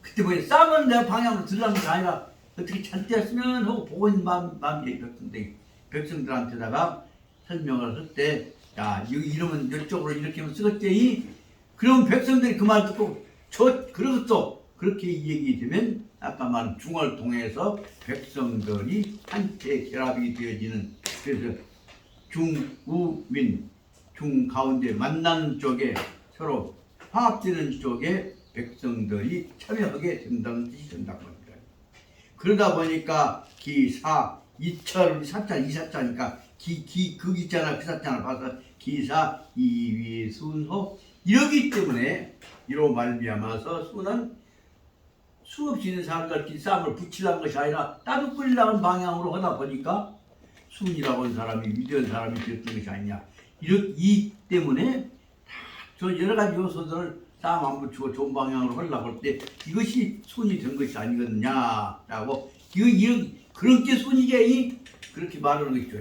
그때 보니 싸면 내가 방향으로 들라는 게 아니라 어떻게 잘 됐으면 하고 보고 있는 마음이 백성들 백성들한테다가 설명을 할 때 야 이러면 이쪽으로 이렇게 하면 쓰겠지 그러면 백성들이 그 말 듣고 그러겠어 그렇게 얘기되면 아까 말한 중을 통해서 백성들이 한때 결합이 되어지는 그래서 중우민 중 가운데 만나는 쪽에 서로 화합되는 쪽에 백성들이 참여하게 된다는 뜻이 된다고 합니다. 그러다 보니까 기사 이철 사자 이사자니까 그 있잖아 그 사자를 봐서 기사 이위순호 이러기 때문에 이로 말미암아서 수는 수없이 있는 사람들끼리 싸움을 붙이려는 것이 아니라 따로 끌려는 방향으로 하다 보니까 순이라고 하는 사람이 위대한 사람이 됐던 것이 아니냐 이 때문에 저 여러 가지 요소들을 싸움 안 붙이고 좋은 방향으로 하려고 할 때 이것이 순이 된 것이 아니겠느냐라고 그런 게 순이게 그렇게 말하는 것이죠.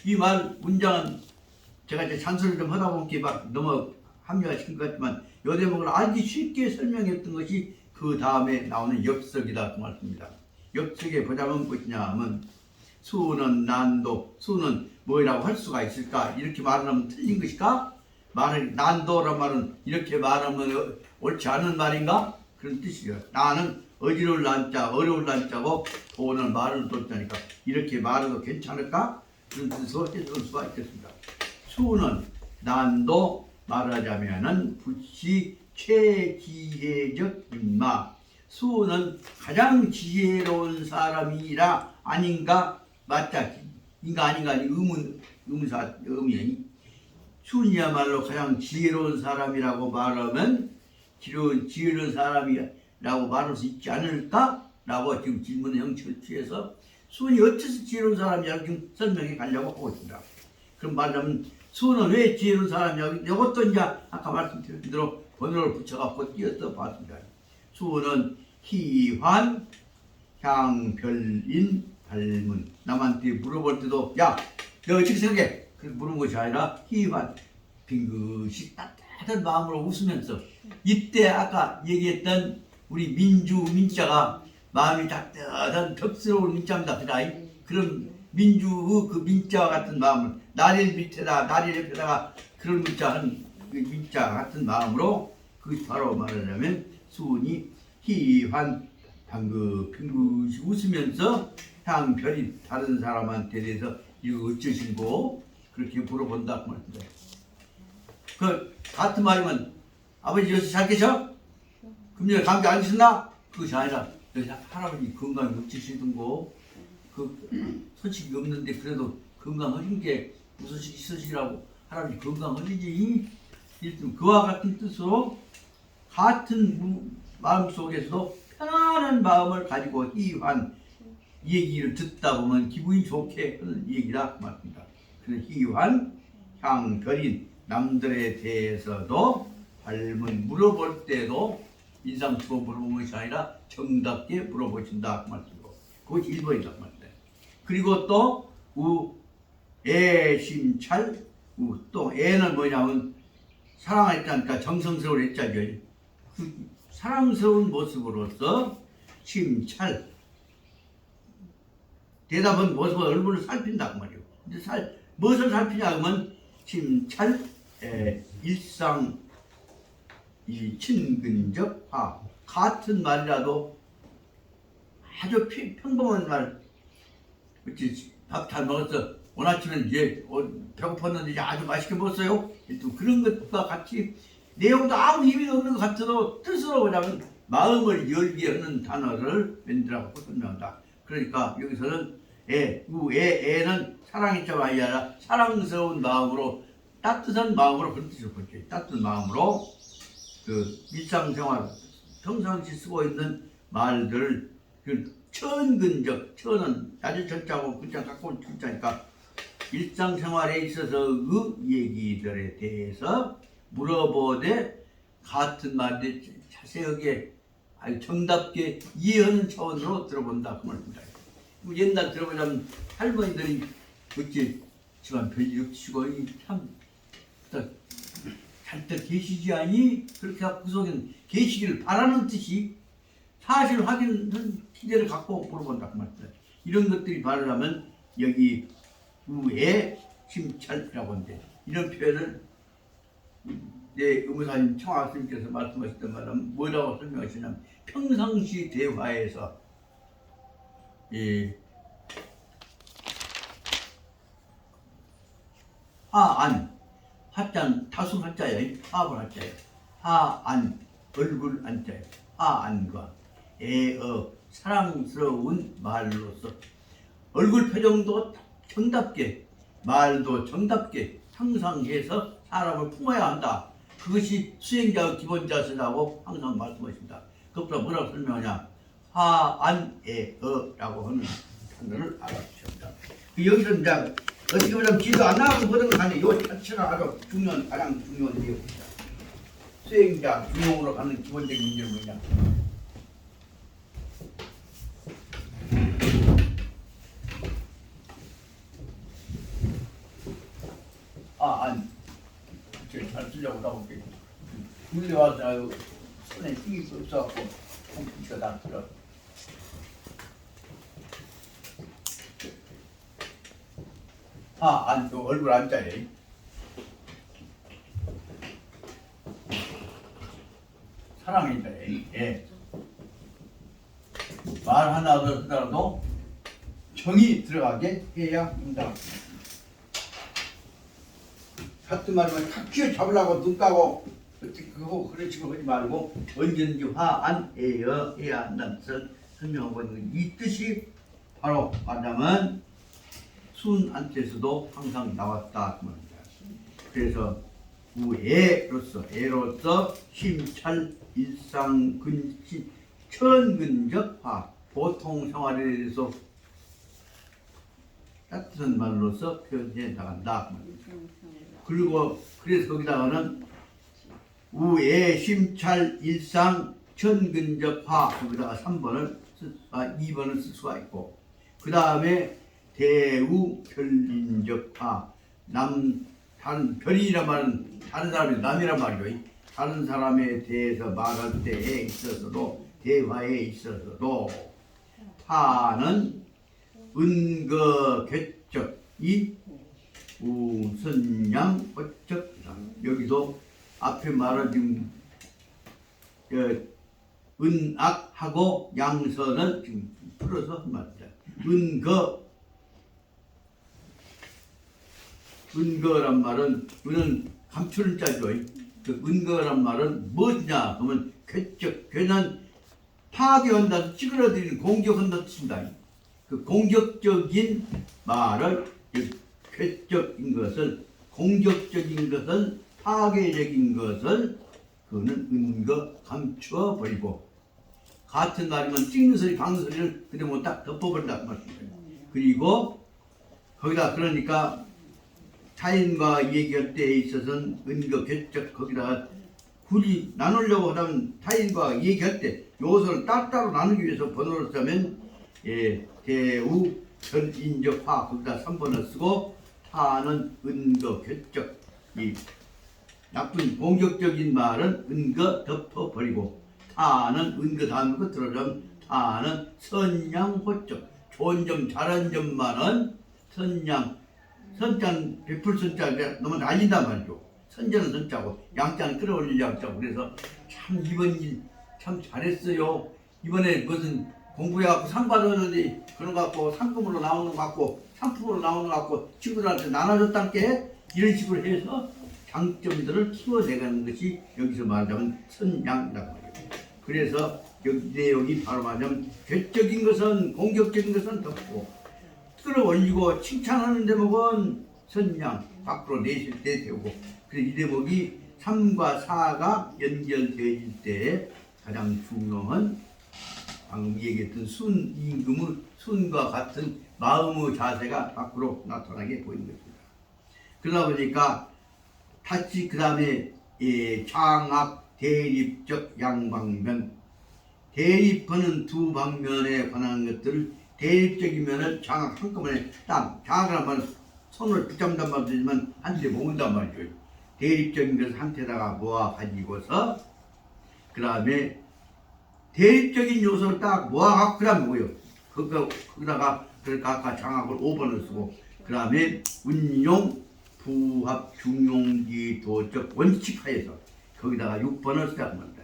이 말 문장은 제가 이제 잔소리를 좀 하다 보니까 막 너무 합리화시킨 것 같지만 요 대목을 아주 쉽게 설명했던 것이 그 다음에 나오는 역석이다 그 말씀입니다. 역석에 보자면 무엇이냐 하면 수는 난도 수는 뭐라고 할 수가 있을까 이렇게 말하면 틀린 것일까? 난도란 말은 이렇게 말하면 옳지 않은 말인가? 그런 뜻이죠. 나는 어지러울 난자 어려울 난자고 도는 말을 돌자니까 이렇게 말해도 괜찮을까? 그런 뜻으로 해석할 수가 있겠습니다. 수는 난도 말하자면은 불시 최지혜적 인마 수는 가장 지혜로운 사람이라 아닌가 맞자 인가 아닌가 의미야 수는이야말로 가장 지혜로운 사람이라고 말하면 지혜로운 사람이라고 말할 수 있지 않을까? 라고 지금 질문의 형식을 취해서 수는 어째서 지혜로운 사람이라고 지금 설명해 가려고 하고 있습니다. 그럼 말하자면 수는 왜 지혜로운 사람이냐고 이것도 이제 아까 말씀드린 대로 번호를 붙여갖고 띄어서 봤습니다. 수는 희환, 향별인, 닮은 남한테 물어볼 때도 야 너 어떻게 생각해? 그렇게 물은 것이 아니라 희환 빙긋이 따뜻한 마음으로 웃으면서 이때 아까 얘기했던 우리 민자가 마음이 따뜻한 덕스러운 민자입니다. 그런 민주의 그 민자와 같은 마음을 나릴 옆에다가 그런 민자한 민자 같은 마음으로 그것이 바로 말하자면 수은이 희환 빙긋이 웃으면서 향별이 다른 사람한테 대해서 이거 어쩌신고 그렇게 물어본다 그 말입니다. 그 같은 말이면 아버지 여기서 잘 계셔? 금년에 감기 안 드셨나? 그것이 아니라 할아버지 건강이 어찌시던고 그 소식이 없는데 그래도 건강하신 게 무슨 있으시라고 할아버지 건강하시지? 그와 같은 뜻으로 같은 마음속에서도 편안한 마음을 가지고 희환 이 얘기를 듣다 보면 기분이 좋게 하는 얘기라 말입니다. 그래서 희환, 향별인 남들에 대해서도 닮은 물어볼 때도 인상적으로 물어보는 것이 아니라 정답게 물어보신다 그 말씀이고 그것이 1번이다 그 말입니다. 그리고 또 애심찰 또 애는 뭐냐면 사랑했다니까 정성스러운 애자죠. 그 사랑스러운 모습으로서 심찰 대답은 모습을 얼굴을 살핀다 그 말이에요. 근데 무엇을 살피냐 하면 심찰 일상 이 친근적 화 같은 말이라도 아주 평범한 말 밥 잘 먹었어 오늘 아침에 이제 배고팠는데 이제 아주 맛있게 먹었어요. 그런 것과 같이 내용도 아무 의미 없는 것 같아도 뜻으로 보자면 마음을 열게 하는 단어를 만들라고 설명한다. 그러니까 여기서는 애는 사랑의 자가 아니라 사랑스러운 마음으로 따뜻한 마음으로 그런 뜻을 보죠. 따뜻한 마음으로 그 일상생활 평상시 쓰고 있는 말들을 그 천근적 천은 낮은 철자고 글자 갖고 온 글자니까 일상생활에 있어서의 얘기들에 대해서 물어보되 같은 말인데 자세하게 아주 정답게 이해하는 차원으로 들어본다 그 말입니다. 옛날 들어보자면 할머니들이 어찌 집안 별일 없이고 참잘 계시지 아니 그렇게 하고 그 속에는 계시기를 바라는 뜻이 사실 확인은 기대를 갖고 물어본다 그 말입니다. 이런 것들이 바르려면 여기 우에 심찰이라고 하는데 이런 표현을 내 의무사님 청학스님께서 말씀하셨던 말은 뭐라고 설명하시냐면 평상시 대화에서 하안 하자는 다수 하자예요. 하합을 하자예요. 하안 얼굴 안자예요. 하안과 사랑스러운 말로서 얼굴 표정도 정답게 말도 정답게 상상해서 사람을 품어야 한다. 그것이 수행자의 기본 자세라고 항상 말씀하십니다. 그것보다 뭐라고 설명하냐? 하안에어라고 하는 단어를 알아주셔야 합니다. 여기서 이제 어떻게 보면 지도 안 나가고 뭐든 간에 이 자체가 아주 중요한 가장 중요한 내용입니다. 수행자 중용으로 가는 기본적인 문제는 뭐냐? 잘 쓰려고 나올게. 물에 와서 손에 띵이 없어갖고 콩피가 다 들어. 얼굴 안자에 사랑의 자에 말 하나 하더라도 정이 들어가게 해야 한다. 같은 말이면 탁 쥐어 잡으려고 눈 까고 어떻게 그거 그런 식으로 하지 말고 언제든지 화안에어 해야 한다는 뜻을 설명하고 있는 이 뜻이 바로 말하자면 순안태에서도 항상 나왔다 그 말입니다. 그래서 애로서 심찰 일상근신 천근적화 보통 생활에 대해서 따뜻한 말로서 표현해 나간다 그 말입니다. 그리고 그래서 거기다가는 우애 심찰 일상 천근적화 거기다가 2번을 쓸 수가 있고 그 다음에 대우 별인적화 다른 별이란 말은 다른 사람이 남이란 말이죠. 다른 사람에 대해서 말할 때에 있어서도 대화에 있어서도 타는 은거괴적이 우선양 어적 여기도 앞에 말한 지금 은악하고 양선을 지금 풀어서 한 말입니다. 은거란 말은 은은 감추는 자죠. 그 은거란 말은 무엇이냐 그러면 괴는 파괴한다, 찌그러뜨리는 공격한다 뜻입니다. 그 공격적인 말을 괴적인 것을 공격적인 것을 파괴적인 것을 그는 은거 감추어 버리고 같은 말이면 찍는 소리 박는 소리를 그대로 딱 덮어버린다는 말입니다. 그리고 거기다 그러니까 타인과 얘기할 때에 있어서는 은거 괴적 거기다가 굳이 나누려고 하면 타인과 얘기할 때 요소를 따로 나누기 위해서 번호를 쓰면 대우 전인적화 거기다 3번을 쓰고 타는 은거 괴적 이 나쁜 공격적인 말은 은거 덮어버리고 타는 은거 다음에 거 들어가면 타는 선양호적 좋은 점 잘한 점만은 선양 선자는 베풀 선자가 너무 날린단 말이죠. 선자는 선자고 양자는 끌어올릴 양자고 그래서 참 이번 일 참 잘했어요. 이번에 무슨 공부해갖고 상 받았는데 그런 거 갖고 상금으로 나오는 거 갖고 상품으로 나오는 거 갖고 친구들한테 나눠줬단 게 이런 식으로 해서 장점들을 키워내가는 것이 여기서 말하자면 선양이라고 말이에요. 그래서 여기 내용이 바로 말하자면 괴적인 것은 공격적인 것은 덮고 끌어올리고 칭찬하는 대목은 선양 밖으로 내실 때 되고 그래서 이 대목이 3과 4가 연결되어질 때 가장 중요한 방금 얘기했던 순 임금의 순과 같은 마음의 자세가 밖으로 나타나게 보이는 것입니다. 그러다 보니까 다시 그 다음에 장악 대립적 양방면 대립하는 두 방면에 관한 것들을 대립적인 면을 장악 한꺼번에 딱 장악을 하면 손을 붙잡는단 말이지만 한데 모은단 말이죠. 대립적인 것을 한테다가 모아 가지고서 그 다음에 대립적인 요소를 딱 모아갖고 그 다음에 뭐요? 거기다가 그러니까 아까 장악을 5번을 쓰고 그 다음에 운용 부합 중용지 도적 원칙하에서 거기다가 6번을 시작합니다.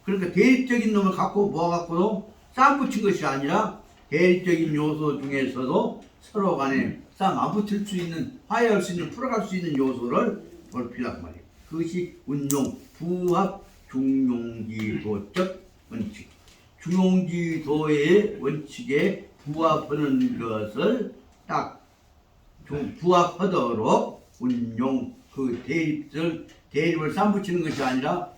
그러니까 대립적인 놈을 갖고 모아갖고도 싸움 붙인 것이 아니라 대립적인 요소 중에서도 서로 간에 싸움 안 붙을 수 있는 화해할 수 있는 풀어갈 수 있는 요소를 볼필요한 말이에요. 그것이 운용 부합 중용지도적 원칙. 중용지도의 원칙에 부합하는 것을 딱 부합하도록 운용 그 대립을 싸움 붙이는 것이 아니라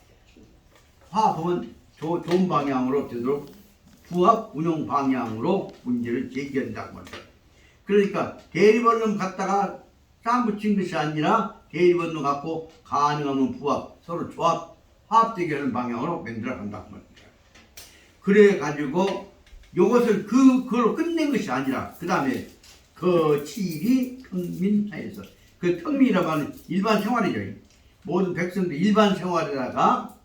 화합하면 좋은 방향으로 되도록 부합 운용 방향으로 문제를 제기한다고 합니다. 그러니까 대립원룸 갖다가 싸움 붙인 것이 아니라 대립원룸 갖고 가능하면 부합 서로 조합 화합되게 하는 방향으로 만들어 간다고 합니다. 그래 가지고 이것을 그걸로 끝낸 것이 아니라 그 다음에 그 칠이 평민하에서 그 평민이라고 하는 일반 생활이죠. 모든 백성들 일반 생활에다가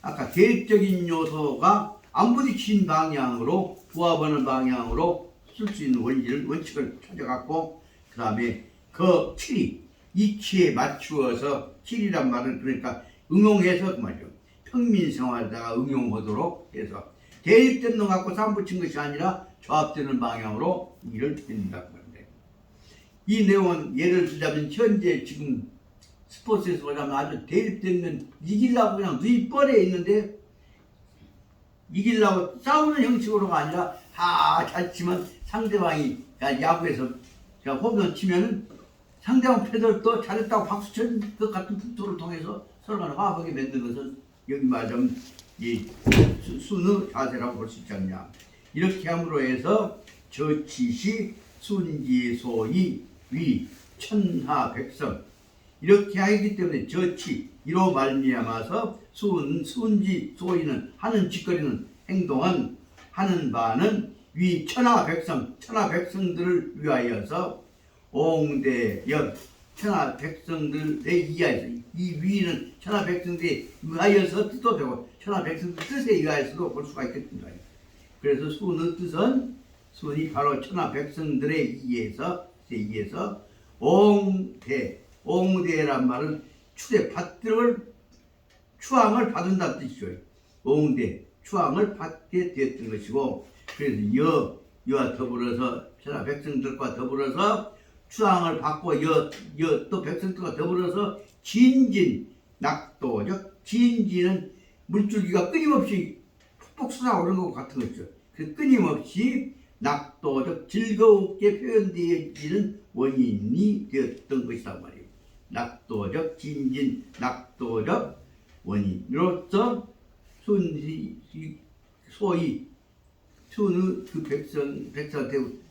아까 대립적인 요소가 안 부딪힌 방향으로 부합하는 방향으로 쓸 수 있는 원칙을 찾아갖고 그 다음에 그 칠이 이치에 맞추어서 칠이란 말은 그러니까 응용해서 그 말이죠. 평민생활에다가 응용하도록 해서 대립된 놈 갖고 싸움 붙인 것이 아니라 조합되는 방향으로 일을 드린다고 하는데 이 내용은 예를 들자면 현재 지금 스포츠에서 보자면 아주 대립되면 이기려고 그냥 눈이 뻔해 있는데 이기려고 싸우는 형식으로가 아니라 다 잘 치면 상대방이 야구에서 홈런 치면은 상대방 패들도 잘했다고 박수 친 것 같은 풍토를 통해서 서로 간에 화합하게 만든 것은 여기 말하자면 이 순의 자세라고 볼 수 있지 않냐. 이렇게 함으로 해서 저치시 순지소이 위 천하 백성 이렇게 하기 때문에 저치 이로 말미암아서 순지 소이는 하는 짓거리는 행동은 하는 바는 위 천하 백성들을 위하여서 옹대연 천하 백성들에 의하여서 이 위는 천하 백성들에 의하여서 뜻도 되고 천하 백성들 뜻에 의하여서도 볼 수가 있겠습니다. 그래서 순의 뜻은 순이 바로 천하 백성들에 의해서 옹대란 말은 추앙을 받는다는 뜻이죠. 옹대 추앙을 받게 되었던 것이고 그래서 여와 더불어서 천하 백성들과 더불어서 추앙을 받고 또 백성들과 더불어서 진진 낙도적 진진은 물줄기가 끊임없이 푹푹 솟아오르는 것 같은 것이죠. 그 끊임없이 낙도적 즐겁게 표현되어지는 원인이 되었던 것이란 말이에요. 낙도적 진진 낙도적 원인으로서 소위 순의 그 백성한테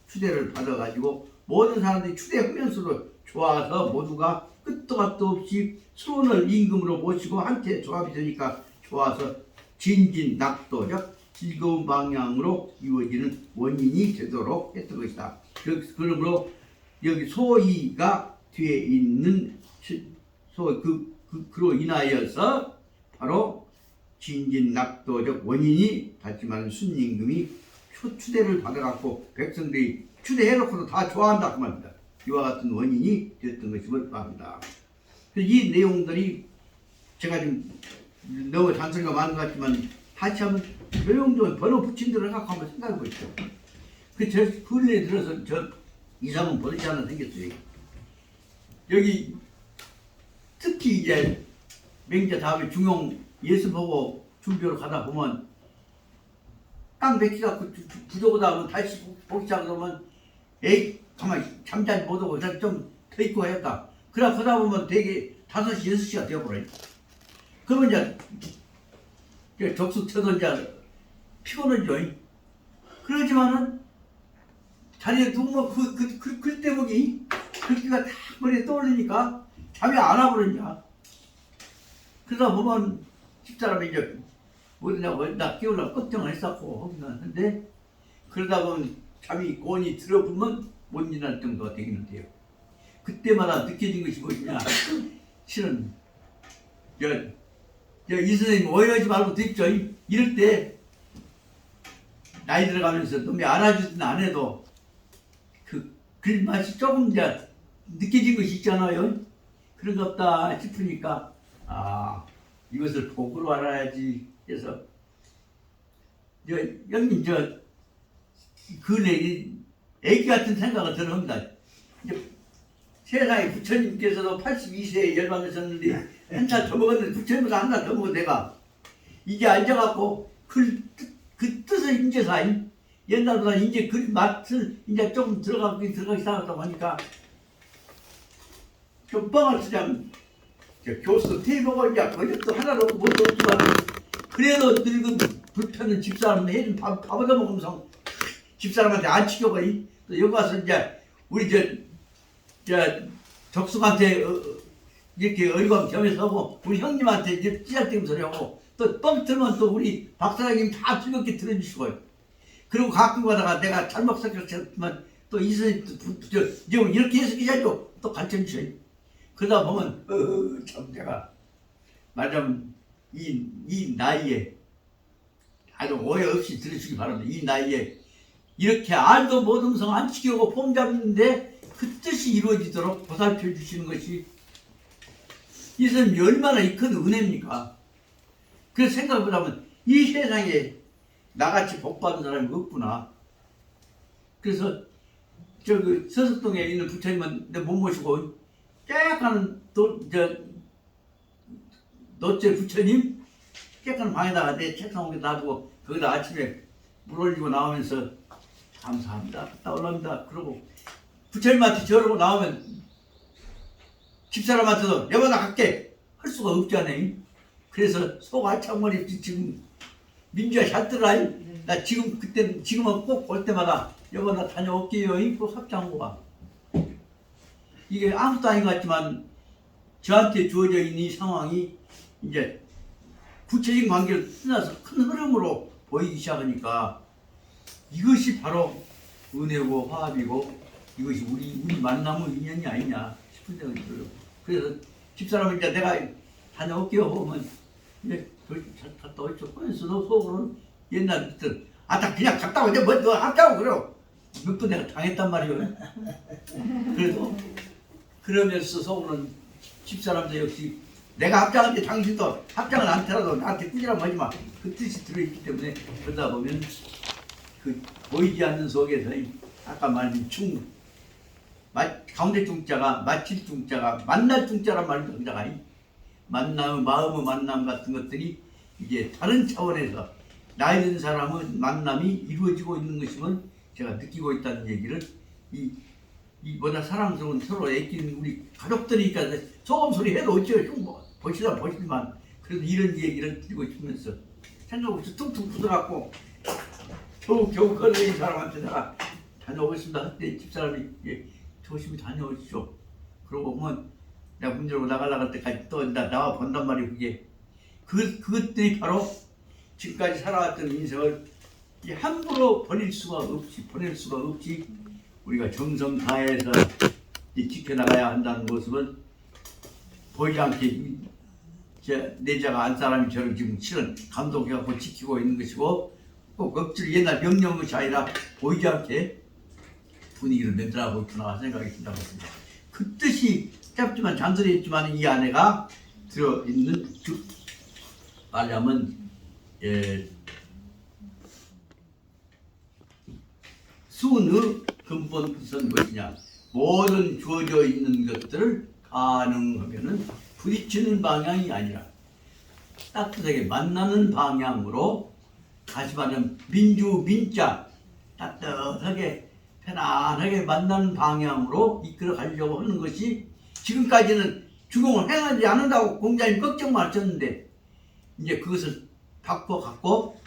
추대를 받아가지고 모든 사람들이 추대하면서도 좋아서 모두가 끝도 갓도 없이 순을 임금으로 모시고 한테 조합이 되니까 좋아서 진진 낙도적 즐거운 방향으로 이루어지는 원인이 되도록 했던 것이다. 그러므로 여기 소이가 뒤에 있는 그로 인하여서 바로 진진낙도적 원인이 받지만 순임금이 추대를 받아갖고 백성들이 추대해놓고도 다 좋아한다 그 말입니다. 이와 같은 원인이 되었던 것임을 말합니다. 이 내용들이 제가 좀 너무 잔소리가 많은 것 같지만 다시 한번 내용 좀 번호 붙인 대로 생각하면 생각해 보십시오. 저 근래에 들어서 저 이상은 버릇이 하나 생겼어요. 여기 특히 이제 맹자 다음에 중용 예수 보고 준비로 가다 보면 딱 맥히가 부족하다 하면 다시 복시하고 그러면 에이 가만히 잠자지 못하고 좀 더 있고 했다. 그러다 그러다 보면 되게 5시 6시가 되어버려요. 그러면 이제 적수 쳐도 이제 피곤하죠. 그러지만은 자리에 누우면 그 대목이 글귀가 다 머리에 떠올리니까 잠이 안 와버리냐. 그러다 보면 집사람이 이제 뭐냐고 나 깨우려고 걱정을 했었고 근데 그러다 보면 잠이 곤히 들어보면 못 일어날 정도가 되기는 돼요. 그때마다 느껴진 것이 무엇이냐. 실은 이 선생님 오해하지 말고 듣죠. 이럴 때 나이 들어가면서 놈이 알아주든 안 해도 그 맛이 조금 이제 느껴진 것이 있잖아요. 그런 것 없다 싶으니까 이것을 복으로 알아야지 해서 형님 근래 애기 같은 생각을 들어옵니다. 세상에 부처님께서도 82세에 열반하셨는데 한살 더 먹었는데 부처님보다 한 살 더 먹은 내가 이제 앉아갖고 그 뜻을 인제서 옛날보다 이제 그 맛을 이제 조금 들어가기 시작했다고 하니까 좀 뻥을 쓰자면 교수 테이블을 이제 거짓도 하나도 못 얻지만 그래도 늙은 불편한 집사람은 해준 밥 얻어먹으면서 집사람한테 안 치려고 또 여기 와서 이제 우리 적숙한테 이렇게 얼굴 겸해서 하고 우리 형님한테 이제 찌잘대는 소리 하고 또 뻥 틀면 또 우리 박사장님 다 즐겁게 들어주시고요. 그리고 가끔 가다가 내가 잘못 생각했지만 또 이 선생님 이렇게 해서 기자죠 또 가르쳐주셔요. 그러다 보면 참 내가 말하자면 이 나이에 아주 오해 없이 들으시기 바랍니다. 이 나이에 이렇게 알도 못 음성 안 지키고 폼 잡는데 그 뜻이 이루어지도록 보살펴 주시는 것이 이 선생님이 얼마나 큰 은혜입니까? 그래서 생각을 하면 이 세상에 나같이 복받은 사람이 없구나. 그래서 서석동에 있는 부처님은 내 못 모시고 깨끗한 노째 부처님 깨끗한 방에다가 내 책상 위에 놔두고 거기다 아침에 물 올리고 나오면서 감사합니다. 갔다 올랍니다. 그러고 부처님한테 저러고 나오면 집사람한테도 여보나 갈게 할 수가 없잖아요. 그래서 속 알창머리 지금 민주야 잘 들어라. 나 지금은 꼭 올 때마다 여보 나 다녀올게요. 꼭 합장하고 와. 이게 아무것도 아닌 것 같지만 저한테 주어져 있는 이 상황이 이제 구체적인 관계를 떠나서 큰 흐름으로 보이기 시작하니까 이것이 바로 은혜고 화합이고 이것이 우리 만남의 인연이 아니냐 싶은 생각이 들어요. 그래서 집사람은 이제 내가 다녀올게요 보면 이제 잘 갔다 오죠. 그래서 너 속으로는 옛날부터 나 그냥 갔다 오자 너 합자고 그래요. 몇 번 내가 당했단 말이에요. 그래도 그러면서 속으로는 집사람도 역시 내가 합장한테 당신도 합장을 안 태라도 나한테 꾸지라고 하지 마. 그 뜻이 들어있기 때문에 그러다 보면 그 보이지 않는 속에서 아까 말한 가운데 중자가 마칠 중자가 만날 중자란 말입니다. 만남, 마음의 만남 같은 것들이 이제 다른 차원에서 나이 든 사람의 만남이 이루어지고 있는 것이면 제가 느끼고 있다는 얘기를 이보다 사랑스러운 서로 애끼는 우리 가족들이니까 소금 소리 해도 어째요. 보시지만 그래도 이런 얘기를 드리고 싶으면서 생각 없이 퉁퉁 부어갖고 겨우 걸어인 사람한테 내가 다녀오겠습니다. 그때 집사람이 조심히 다녀오시죠. 그러고 보면 내가 문 열고 나가려고 때까지 또 나와 본단 말이에요. 그것들이 바로 지금까지 살아왔던 인생을 함부로 보낼 수가 없이 우리가 정성 다해서 지켜나가야 한다는 모습은 보이지 않게 내자가 안 사람이처럼 지금 실은 감독해갖고 지키고 있는 것이고 꼭 억지로 옛날 명령한 것이 아니라 보이지 않게 분위기를 만들어가고 있구나 생각이 든다고 했습니다. 그 뜻이 짧지만 잔소리했지만 이 안에가 들어있는 말하면 수의 근본 뜻은 무엇이냐. 모든 주어져 있는 것들을 가능하면은 부딪히는 방향이 아니라 따뜻하게 만나는 방향으로, 다시 말하면 민주 민자 따뜻하게 편안하게 만나는 방향으로 이끌어 가려고 하는 것이, 지금까지는 주공을 행하지 않는다고 공자님 걱정만 하셨는데 이제 그것을 바꿔갖고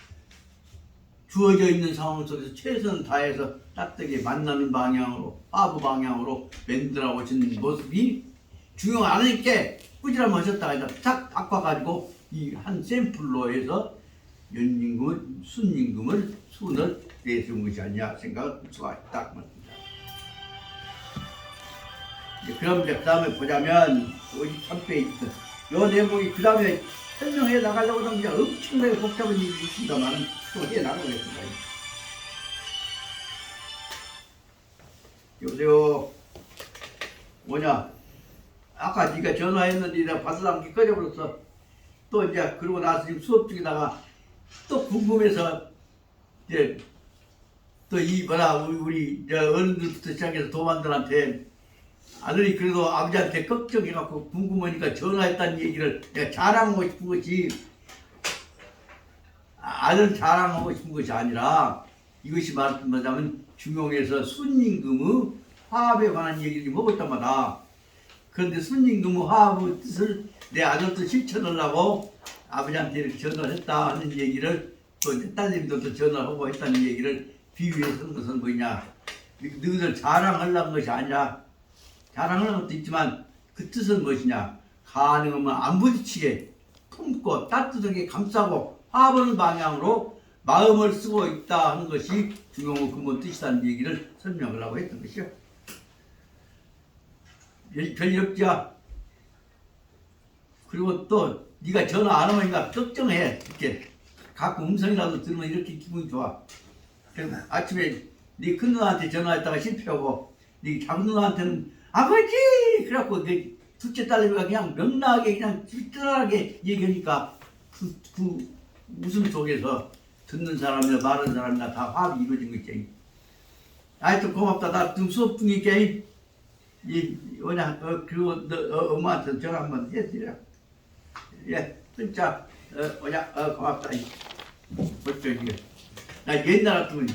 주어져 있는 상황 속에서 최선을 다해서 따뜻하게 만나는 방향으로, 화부 방향으로 만들어 오신 모습이 중용 안 하니까 꾸지람 하셨다가 이제 딱 바꿔가지고 이 한 샘플로 해서 연임금을, 순임금을, 순을 내세운 것이 아니냐 생각할 수가 있다. 그럼 이제 그 다음에 보자면 53페이지 요 내용이 그 다음에 설명해 나가려고 하면 이제 엄청나게 복잡한 일이 있습니다만 또 해 나가겠습니다. 여보세요. 뭐냐? 아까 네가 전화했는데 내가 받으려는 게 꺼져버렸어. 또 이제 그러고 나서 지금 수업 중에다가 또 궁금해서 이제 또 이 뭐라 우리 어른들부터 시작해서 도반들한테 아들이 그래도 아버지한테 걱정해갖고 궁금하니까 전화했다는 얘기를 내가 자랑하고 싶은 것이, 아들 자랑하고 싶은 것이 아니라 이것이 말하자면 중용에서 순임금의 화합에 관한 얘기를 좀 하고 있단 말이야. 그런데 순임금의 화합의 뜻을 내 아들도 실천하려고 아버지한테 이렇게 전화를 했다 하는 얘기를, 또 이제 딸님들도 전화하고 했다는 얘기를 비유해서 한 것은 뭐냐, 너희들 자랑하려는 것이 아니라, 자랑하는 것도 있지만 그 뜻은 무엇이냐, 가능하면 안 부딪히게 품고 따뜻하게 감싸고 화합하는 방향으로 마음을 쓰고 있다 하는 것이 중용의 근본 뜻이라는 얘기를 설명을 하고 했던 것이요. 별일 없죠. 그리고 또 네가 전화 안 하니까 걱정해. 이렇게 가끔 음성이라도 들으면 이렇게 기분이 좋아. 그래서 아침에 네 큰 누나한테 전화했다가 실패하고 네 작은 누나한테는 아버지! 그래갖고 그 둘째 딸내미가 그냥 명랑하게 그냥 찌질하게 얘기하니까 그 웃음 속에서 듣는 사람이나 말하는 사람이나 다 화합이 이루어진 거 있지. 하여튼 고맙다. 나 지금 수업 중이니까 그리고 너 엄마한테 전화 한번 해드려. 예, 진짜 고맙다. 어쩌 이게. 나 옛날 같으면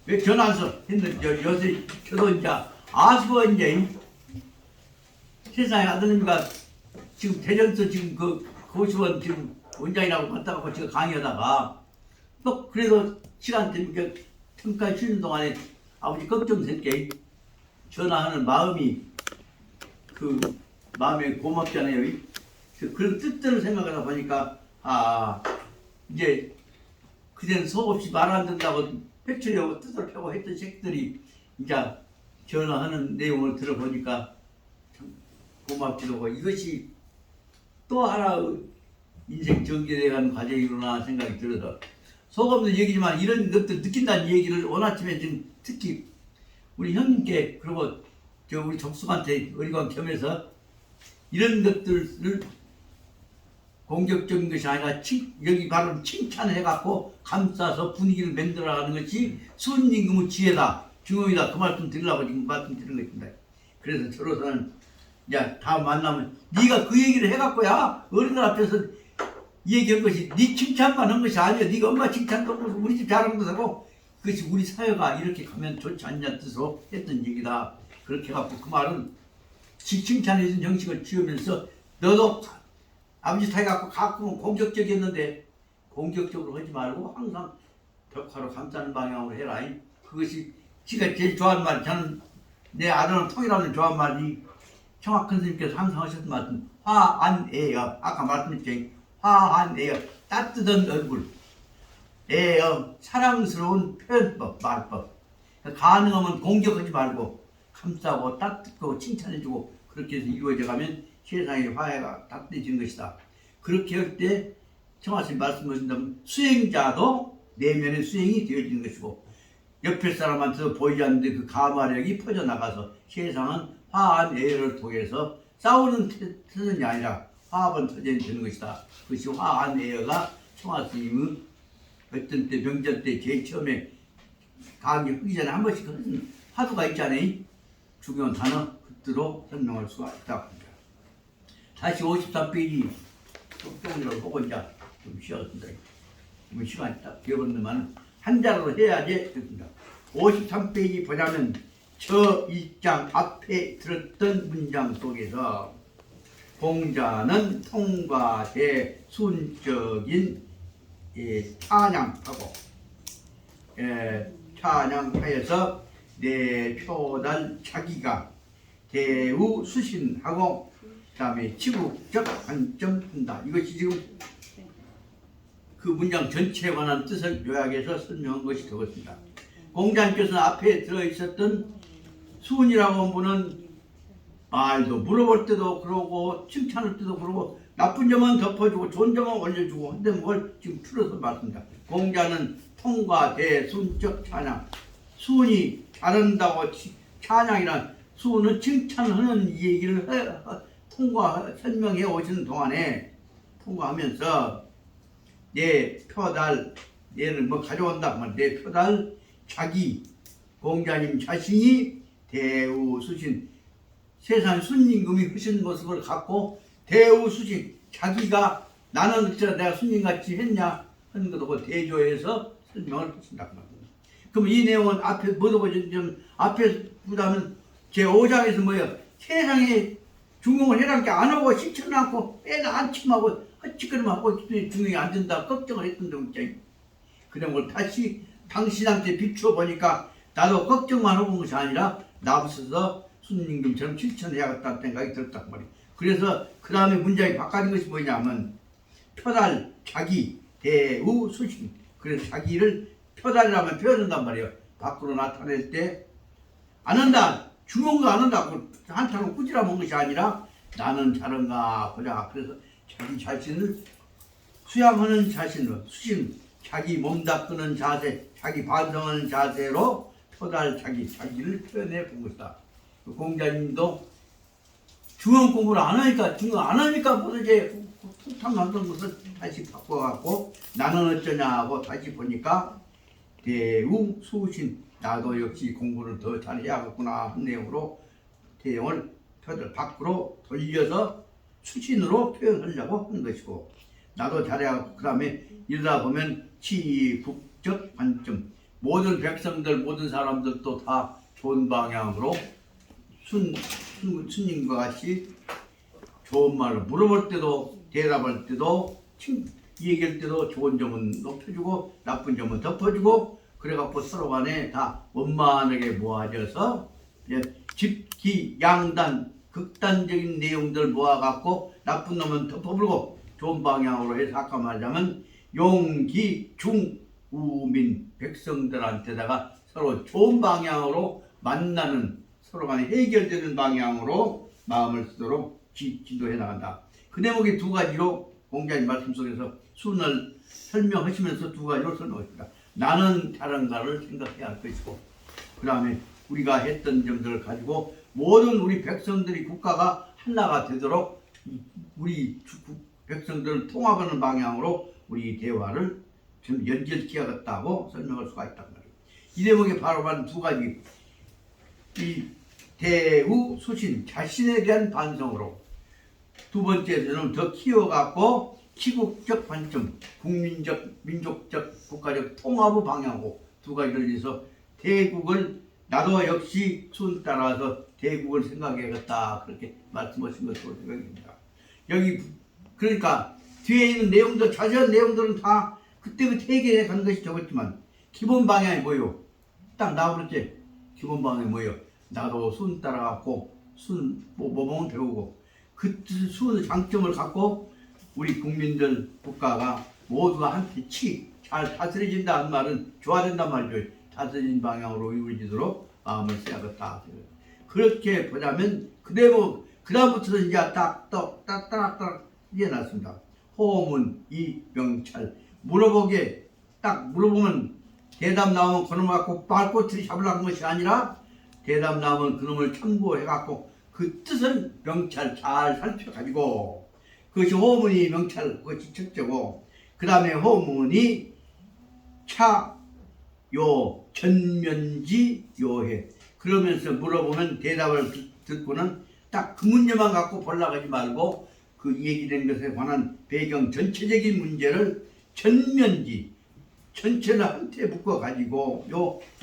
왜 전화 안 써? 했는데 요새 저도 이제 아수가 이제 세상에 아드님과 지금 대전서 지금 그 고시원 지금 원장이라고 갔다가 제가 강의하다가 또 그래도 시간 되니까 잠깐 쉬는 동안에 아버지 걱정스럽게 전화하는 마음이 그 마음에 고맙잖아요. 그런 뜻들을 생각하다 보니까 이제 그전에 속없이 말 안 듣는다고 회초리하고 뜻을 펴고 했던 새끼들이 이제 전화하는 내용을 들어보니까 참 고맙기도 하고, 이것이 또 하나의 인생 전개되어가는 과정이구나 생각이 들어서, 속없는 얘기지만 이런 것들 느낀다는 얘기를 오늘 아침에 지금 특히 우리 형님께, 그리고 우리 족수한테 어리광 겸해서 이런 것들을 공격적인 것이 아니라 여기 바로 칭찬을 해갖고 감싸서 분위기를 만들어가는 것이 순임금의 지혜다, 중용이다, 그 말씀 드리려고 지금 말씀드린 것입니다. 그래서 저로서는 이제 다음 만나면 네가 그 얘기를 해갖고야 어른들 앞에서 얘기한 것이 네 칭찬만 한 것이 아니야. 네가 엄마 칭찬도 하고 우리 집 자랑도 하고, 그것이 우리 사회가 이렇게 가면 좋지 않냐 뜻으로 했던 얘기다. 그렇게 해갖고 그 말은 칭찬해준 형식을 지으면서 너도 아버지 탓 갖고 가끔은 공격적이었는데 공격적으로 하지 말고 항상 벽화로 감싸는 방향으로 해라. 그것이 지가 제일 좋아하는 말, 저는 내 아들은 통일하는 좋아하는 말이 청학 큰 스님께서 항상 하셨던 말씀, 화안애여. 아까 말씀드렸죠. 화안애여, 따뜻한 얼굴, 애여, 사랑스러운 표현법, 말법. 가능하면 공격하지 말고 감싸고 따뜻하고 칭찬해주고, 그렇게 해서 이루어져 가면 세상의 화해가 따뜻해지는 것이다. 그렇게 할 때 청하신 말씀하신다면 수행자도 내면의 수행이 되어지는 것이고, 옆에 사람한테도 보이지 않는데 그 가마력이 퍼져나가서 세상은 화한 애를 통해서 싸우는 터전이 아니라 화합은 터전이 되는 것이다. 그것이 화한 애가 청하 스님의 어떤 때 명절 때 제일 처음에 강의 하기 전에 한 번씩 그런 화두가 있잖아요. 중요한 단어 그대로 설명할 수가 있다. 다시 53페이지 쪽쪽이라고 보고 이제 좀 쉬었습니다. 뭐 시간이 딱 되었는데만 한 자로 해야지 됐습니다. 53페이지 보자면 저 1장 앞에 들었던 문장 속에서 공자는 통과대 순적인 찬양하고 찬양하여서 내 표달 자기가 대우 수신하고 그다음에 치국적 관점한다. 이것이 지금 그 문장 전체에 관한 뜻을 요약해서 설명한 것이 되었습니다. 공자님께서는 앞에 들어있었던 수은이라고 한 분은 말도 물어볼 때도 그러고 칭찬할 때도 그러고 나쁜 점은 덮어주고 좋은 점은 올려주고 한다는 걸 지금 풀어서 말씀합니다. 공자는 통과 대순적 찬양, 수은이 잘한다고 찬양이란 수은은 칭찬하는 얘기를 통과 설명해 오시는 동안에 통과하면서 내 표달 얘는 뭐 가져온다 하면 내 표달 자기 공자님 자신이 대우수신 세상 순임금이 하신 모습을 갖고 대우수신 자기가 나는 진짜 내가 순임같이 했냐 하는 것도 대조해서 설명을 했습니다. 그럼 이 내용은 앞에 뭐도 보시면 앞에 보자면 제 5장에서 뭐예요? 세상에 중용을 해라는 게 안 하고 실천을 않고 빼나 안침하고 헛짓거림하고 중용이 안 된다 걱정을 했던 데 있잖아요. 그런 걸 다시 당신한테 비추어 보니까 나도 걱정만 하고 온 것이 아니라 나부서서 순임금처럼 실천해야겠다는 생각이 들었단 말이에요. 그래서 그 다음에 문장이 바꿔진 것이 뭐냐면 표달, 자기, 대우, 수신. 그래서 자기를 표달이라면 표현한단 말이에요. 밖으로 나타낼 때 안 한다. 중용도 안 한다. 한타로 꾸지라 먹은 것이 아니라 나는 잘한가 보자. 그래서 자기 자신을 수양하는 자신으로 수신, 자기 몸 닦는 자세, 자기 반성하는 자세로 표달 자기를 표현해 본 것이다. 공자님도 중용 공부를 안 하니까 뭐지 통탕 나던 것을 다시 바꿔갖고 나는 어쩌냐 하고 다시 보니까 대우 수신 나도 역시 공부를 더 잘해야겠구나 한 내용으로 내용을 표달 밖으로 돌려서 수신으로 표현하려고 하는 것이고 나도 잘해야겠고 그 다음에 이러다 보면 치국적 관점 모든 백성들 모든 사람들도 다 좋은 방향으로 스님과 같이 좋은 말을 물어볼 때도 대답할 때도 얘기할 때도 좋은 점은 높여주고 나쁜 점은 덮어주고 그래갖고 서로 간에 다 원만하게 모아져서 집기양단 극단적인 내용들 모아갖고 나쁜 놈은 덮어버리고 좋은 방향으로 해서 아까 말하자면 용기 중 우민 백성들한테다가 서로 좋은 방향으로 만나는 서로 간에 해결되는 방향으로 마음을 쓰도록 지도해 나간다. 그 대목이 두 가지로 공자님 말씀 속에서 순을 설명하시면서 두 가지로 설명했습니다. 나는 잘한가를 생각해야 할 것이고 그 다음에 우리가 했던 점들을 가지고 모든 우리 백성들이 국가가 하나가 되도록 우리 백성들을 통합하는 방향으로 우리 대화를 좀 연결시켜야겠다고 설명할 수가 있단 말이에요. 이 대목에 바로 두 가지 이 대우 수신 자신에 대한 반성으로 두 번째는 더 키워갖고 기국적 관점, 국민적, 민족적, 국가적 통합의 방향으로 두 가지를 위해서 대국을 나도 역시 순 따라서 대국을 생각해야겠다 그렇게 말씀하신 것으로 생각됩니다. 여기 그러니까 뒤에 있는 내용들 자세한 내용들은 다 그때그때 해결해 가는 것이 적었지만 기본 방향이 뭐예요? 딱 나오겠지. 기본 방향이 뭐예요? 나도 순 따라갖고 순 모범을 배우고 그 순의 장점을 갖고 우리 국민들 국가가 모두가 한테 잘 다스려진다는 말은 좋아진단 말이죠. 다스려진 방향으로 이루어지도록 마음을 써야겠다. 그렇게 보자면 그 대목 그 다음부터는 이제 딱딱딱딱 이제 났습니다. 호문 이 명찰 물어보게 딱 물어보면 대답 나오면 그놈을 갖고 발꼬투리 잡으려는 것이 아니라 대답 나오면 그놈을 참고해갖고 그 뜻을 명찰 잘 살펴가지고 그것이 호문이 명찰 그것이 첫째고 그 다음에 호문이 차요 전면지 요해 그러면서 물어보면 대답을 듣고는 딱 그 문제만 갖고 볼라가지 말고 그 얘기된 것에 관한 배경 전체적인 문제를 전면지 전체를 한테 묶어가지고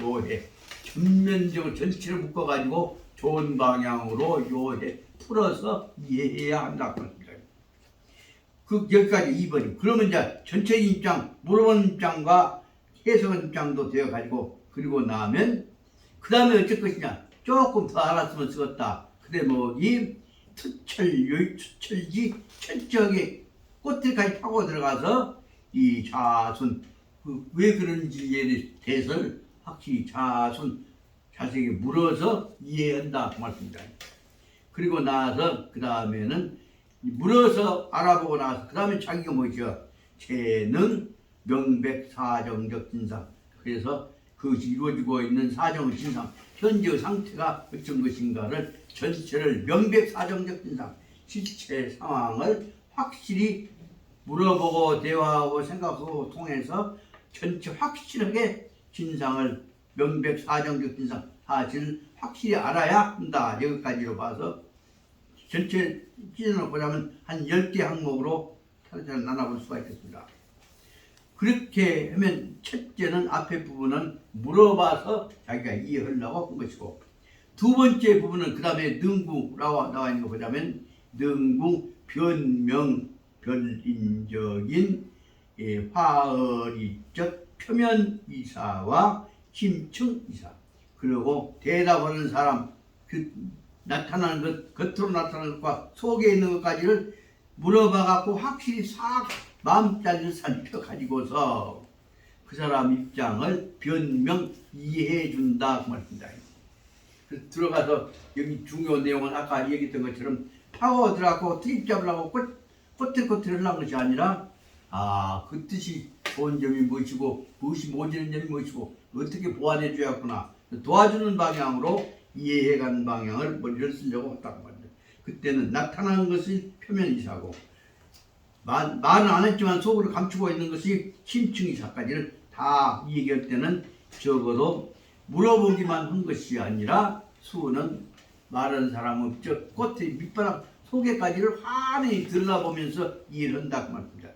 요해 전면적으로 전체를 묶어가지고 좋은 방향으로 요해 풀어서 이해해야 한다고 합니다. 그 여기까지 2번이고 그러면 이제 전체적인 입장, 물어보는 입장과 해석한 입장도 되어가지고 그리고 나면 그 다음에 어쩔 것이냐 조금 더 알았으면 쓰겠다. 근데 이 투철지 철저하게 꼬투리까지 파고 들어가서 이 자손 왜 그런지에 대해서 확실히 자세하게 물어서 이해한다 그 말씀입니다. 그리고 나서 그 다음에는 물어서 알아보고 나서 그 다음에 자기가 뭐죠? 재능, 명백, 사정적 진상. 그래서 그것이 이루어지고 있는 사정의 진상, 현재의 상태가 어떤 것인가를 전체를 명백, 사정적 진상, 실체 상황을 확실히 물어보고 대화하고 생각하고 통해서 전체 확실하게 진상을 명백, 사정적 진상, 사실을 확실히 알아야 한다. 여기까지로 봐서 전체 기준으로 보자면 한 10개 항목으로 차례차례 나눠볼 수가 있겠습니다. 그렇게 하면 첫째는 앞에 부분은 물어봐서 자기가 이해하려고 한 것이고 두 번째 부분은 그 다음에 능구라고 나와 있는 거 보자면 능구 변명 별인적인 화어리적 표면이사와 심층이사 그리고 대답하는 사람 그 나타나는 것, 겉으로 나타나는 것과 속에 있는 것까지를 물어봐 갖고 확실히 싹 마음자리를 살펴가지고서 그 사람 입장을 변명 이해해 준다 그 말입니다. 들어가서 여기 중요한 내용은 아까 얘기했던 것처럼 파고 들어가고 트입 잡으려고 꼬틀꼬틀 하는 것이 아니라 그 뜻이 좋은 점이 무엇이고 무엇이 모자란 점이 무엇이고 어떻게 보완해 줘야겠구나 도와주는 방향으로 이해해가는 방향을 머리를 쓰려고 했다고 말입니다. 그때는 나타나는 것이 표면이사고 말은 안 했지만 속으로 감추고 있는 것이 심층이사까지를 다 얘기할 때는 적어도 물어보기만 한 것이 아니라 수는 말하는 사람은 저 겉에 밑바닥 속에까지를 환히 들여다보면서 이해를 한다 그 말입니다.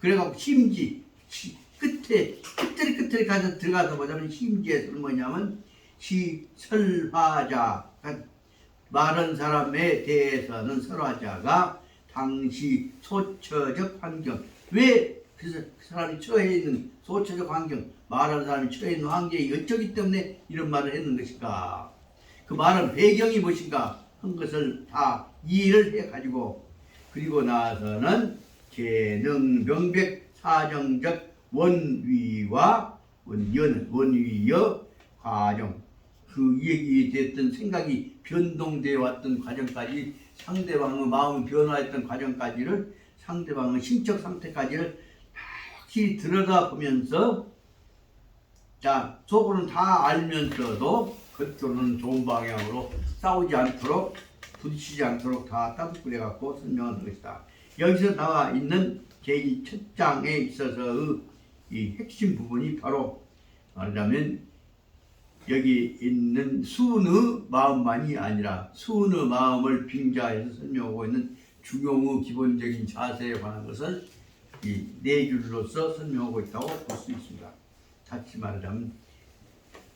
그래갖고 심지 끝에 가서 들어가서 보자면 심지에서는 뭐냐면 설화자 말한 사람에 대해서는 설화자가 당시 소처적 환경 왜 그 사람이 처해 있는 소처적 환경 말하는 사람이 처해 있는 환경이 어쩌기 때문에 이런 말을 했는 것인가 그 말은 배경이 무엇인가 한 것을 다 이해를 해가지고 그리고 나서는 재능 명백 사정적 원위와 원위여 과정 그 얘기에 됐던 생각이 변동되어 왔던 과정까지 상대방의 마음이 변화했던 과정까지를 상대방의 심적 상태까지를 확실히 들여다보면서 자 속으로는 다 알면서도 겉으로는 좋은 방향으로 싸우지 않도록 부딪히지 않도록 다 따뜻해 갖고 설명하는 것이다. 여기서 나와 있는 제1첫 장에 있어서의 이 핵심 부분이 바로 말하자면 여기 있는 수의 마음만이 아니라 수의 마음을 빙자해서 설명하고 있는 중용의 기본적인 자세에 관한 것을 이 네 줄로서 설명하고 있다고 볼 수 있습니다. 다시 말하자면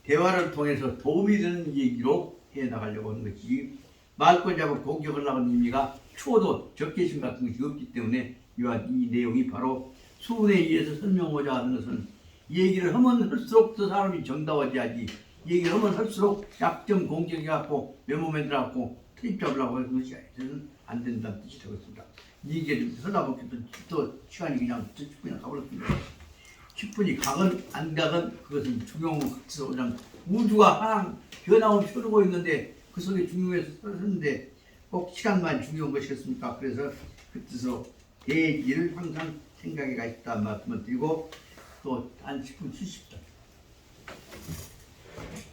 대화를 통해서 도움이 되는 얘기로 해나가려고 하는 것이지 말권 잡아 공격하려고 하는 의미가 추호도 적개심 같은 것이 없기 때문에 이 내용이 바로 수은에 의해서 설명하고자 하는 것은 얘기를 하면 할수록 그 사람이 정다워져야지 얘기를 하면 할수록 약점 공격해갖고 메모맨 들어갖고 트립 잡으려고 하는 것이 안 된다는 뜻이 되겠습니다. 얘기를 하려고 또 시간이 그냥 10분이나 가버렸습니다. 10분이 가건 안 가건 그것은 중용을 같이서 그냥 우주가 하나 변화を펴르고 있는데 그 속에 중용에서 서는데 꼭 시간만 중요한 것이겠습니까? 그래서 그 뜻으로 대기를 항상 생각해가 있다 말씀을 드리고 또 한 10분 쉬십시오.